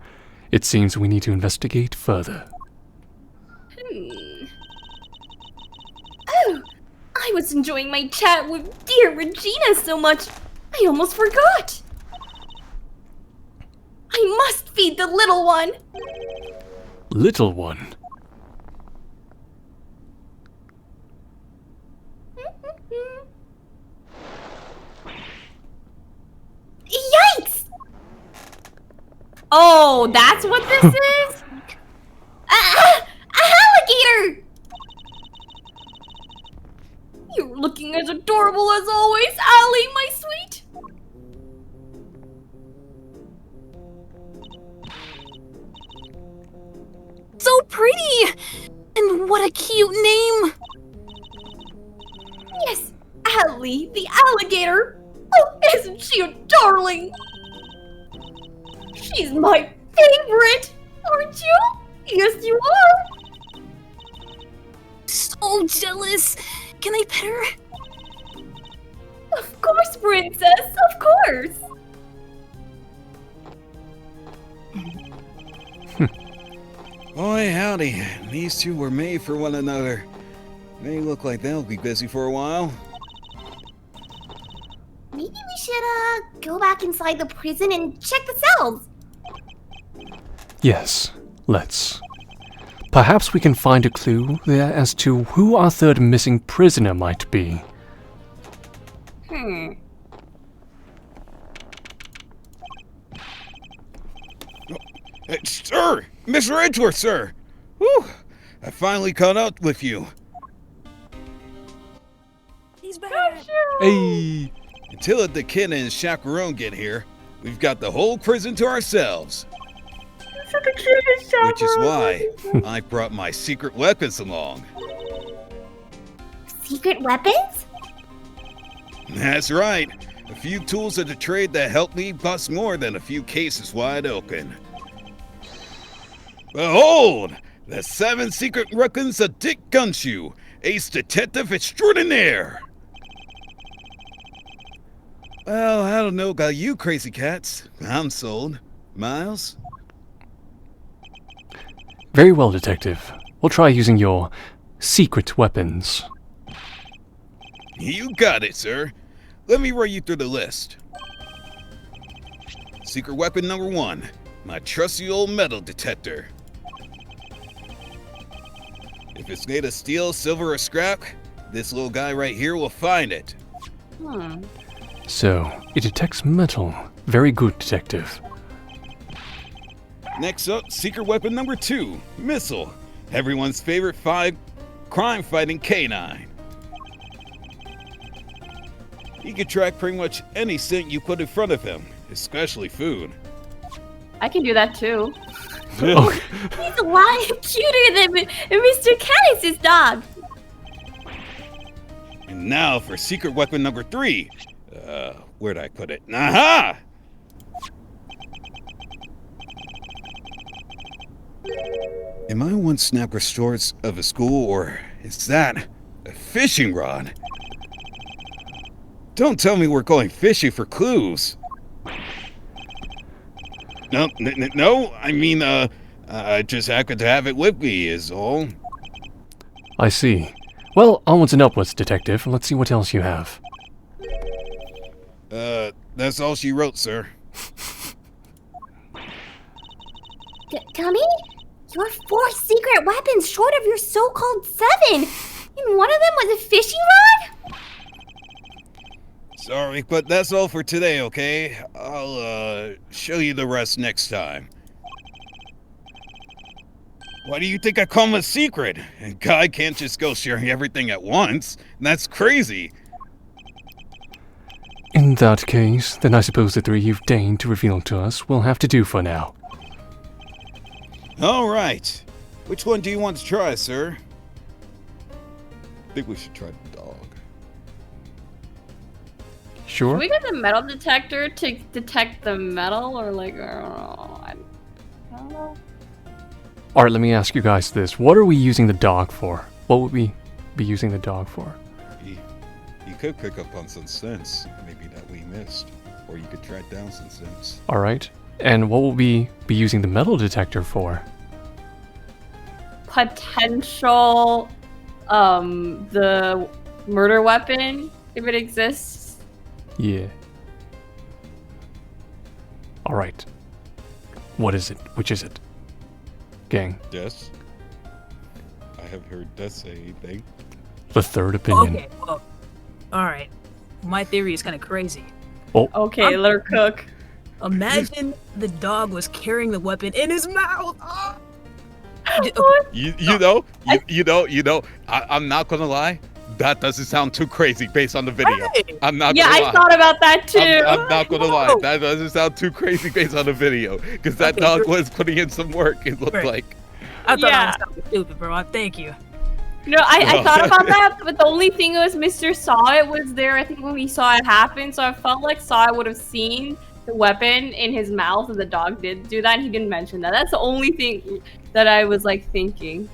It seems we need to investigate further. Oh, I was enjoying my chat with dear Regina so much, I almost forgot. I must feed the little one. Little one? Yikes! Oh, that's what this is? A alligator! You're looking as adorable as always, Allie, my sweet. So pretty! And what a cute name! Yes, Allie, the alligator. Oh, Isn't she a darling? She's my favorite, aren't you? Yes, you are. So jealous. Can I pet her? Of course, princess, of course. Boy, howdy. These two were made for one another. They look like they'll be busy for a while. Maybe we should, go back inside the prison and check the cells. Yes, let's. Perhaps we can find a clue there as to who our third missing prisoner might be. Sir! Mr. Edgeworth, sir! Whew! I finally caught up with you. He's back. Hey! Until the kid and his chaperone get here, we've got the whole prison to ourselves. Which is why I brought my secret weapons along. Secret weapons? That's right. A few tools of the trade that help me bust more than a few cases wide open. Behold! The 7 secret weapons of Dick Gunshoe, ace detective extraordinaire! Well, I don't know about you crazy cats. I'm sold. Miles? Very well, Detective. We'll try using your secret weapons. You got it, sir. Let me run you through the list. Secret weapon number 1, my trusty old metal detector. If it's made of steel, silver, or scrap, this little guy right here will find it. So, it detects metal. Very good, Detective. Next up, secret weapon number 2, missile. Everyone's favorite crime-fighting canine. He can track pretty much any scent you put in front of him, especially food. I can do that too. Oh, He's a lot cuter than Mr. Caddis's dog. And now for secret weapon number 3. Where'd I put it? Aha! Am I one snapper shorts of a school, or is that a fishing rod? Don't tell me we're going fishing for clues. No, I mean, I just happened to have it with me is all. I see. Well, onwards and upwards, Detective. Let's see what else you have. That's all she wrote, sir. Gummy? You're 4 secret weapons short of your so-called 7. And one of them was a fishing rod? Sorry, but that's all for today, okay? I'll, show you the rest next time. Why do you think I call them a secret? A guy can't just go sharing everything at once. That's crazy. In that case, then I suppose the 3 you've deigned to reveal to us will have to do for now. All right. Which one do you want to try, sir? I think we should try the dog. Sure? Can we get the metal detector to detect the metal, or like, I don't know. I don't know. Alright, let me ask you guys this. What are we using the dog for? What would we be using the dog for? You could pick up on some scents, maybe that we missed. Or you could track down some scents. Alright. And what will we be using the metal detector for? Potential, the murder weapon, if it exists. Yeah. Alright. What is it? Which is it? Gang. Yes. I have heard Death say anything. The third opinion. Okay, well, alright. My theory is kind of crazy. Okay, let her cook. Imagine the dog was carrying the weapon in his mouth. Oh. You know, I'm not gonna lie. That doesn't sound too crazy based on the video. Hey. I'm not Yeah, gonna lie. I thought about that too. I'm not gonna lie. That doesn't sound too crazy based on the video. Because that dog was putting in some work, it looked Right. like. I thought Yeah. I was sounding stupid, bro. Thank you. No, I thought about that, but the only thing was Mr. Saw was there, I think, when we saw it happen, so I felt like Saw would have seen the weapon in his mouth, and the dog did do that, and he didn't mention that. That's the only thing that I was, like, thinking.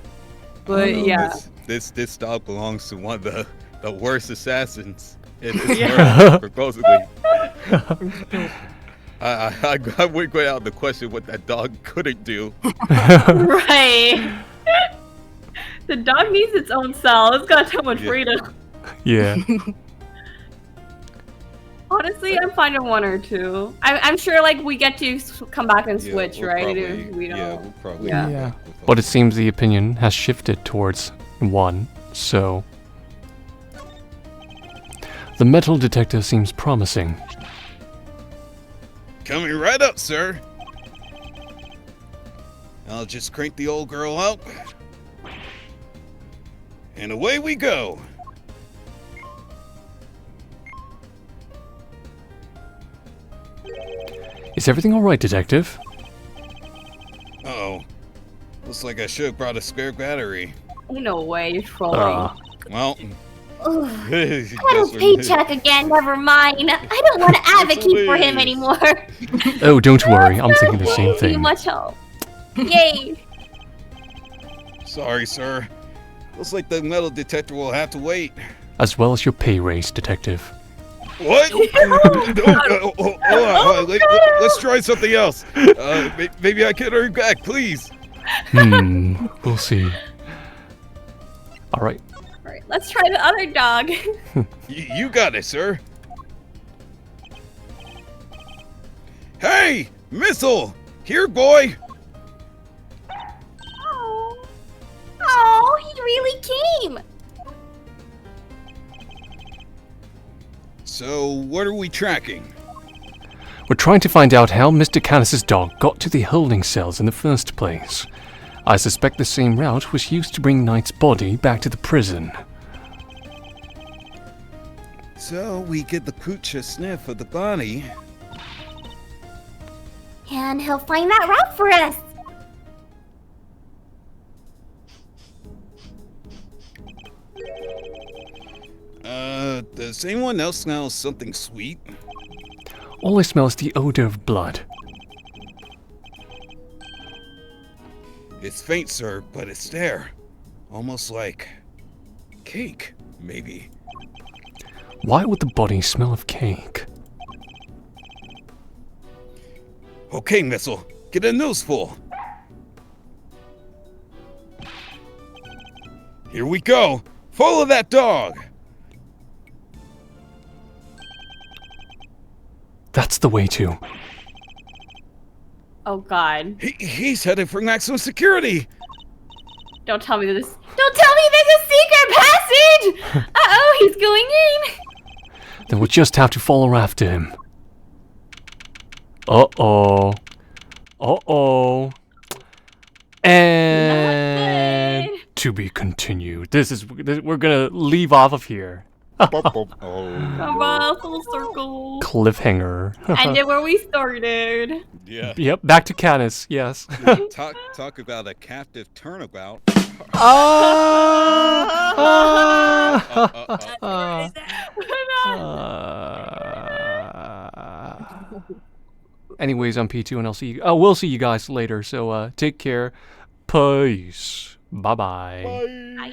But, yeah. This dog belongs to one of the worst assassins in this world, supposedly. I would go out the question what that dog couldn't do. Right. The dog needs its own cell. It's got so much freedom. Yeah. Honestly, I'm fine with 1 or 2. I'm sure, like, we get to come back and Yeah, switch, we'll right? probably- If we don't. we'll probably Yeah. go Yeah. back with But it seems the opinion has shifted towards 1, so... The metal detector seems promising. Coming right up, sir. I'll just crank the old girl out. And away we go. Is everything alright, Detective? Uh-oh. Looks like I should have brought a spare battery. No way, you're trolling. Well, Cuddle's paycheck again, never mind. I don't want to advocate for him anymore. Oh, don't worry, I'm thinking the same Too thing. much help. Yay. Sorry, sir. Looks like the metal detector will have to wait. As well as your pay raise, Detective. What? Hold on. Let's try something else. Maybe I can earn back, please. We'll see. Alright. Alright, let's try the other dog. You got it, sir. Hey, Missile! Here, boy! Oh, he really came. So, what are we tracking? We're trying to find out how Mr. Canis's dog got to the holding cells in the first place. I suspect the same route was used to bring Knight's body back to the prison. So, we get the pooch a sniff of the body. And he'll find that route for us. Does anyone else smell something sweet? All I smell is the odor of blood. It's faint, sir, but it's there. Almost like cake, maybe. Why would the body smell of cake? Okay, Missile, get a noseful. Here we go. Follow that dog. That's the way to. Oh god. He's headed for maximum security. Don't tell me this. Don't tell me there's a secret passage! Uh-oh, he's going in! Then we'll just have to follow after him. Uh-oh. Uh-oh. And to be continued. We're gonna leave off of here. Come on, full circle. Cliffhanger. Ended where we started. Yeah. Yep, back to Canis, yes. Talk about a captive turnabout. Anyways, I'm P2 and we'll see you guys later. So take care. Peace. Bye-bye. Bye.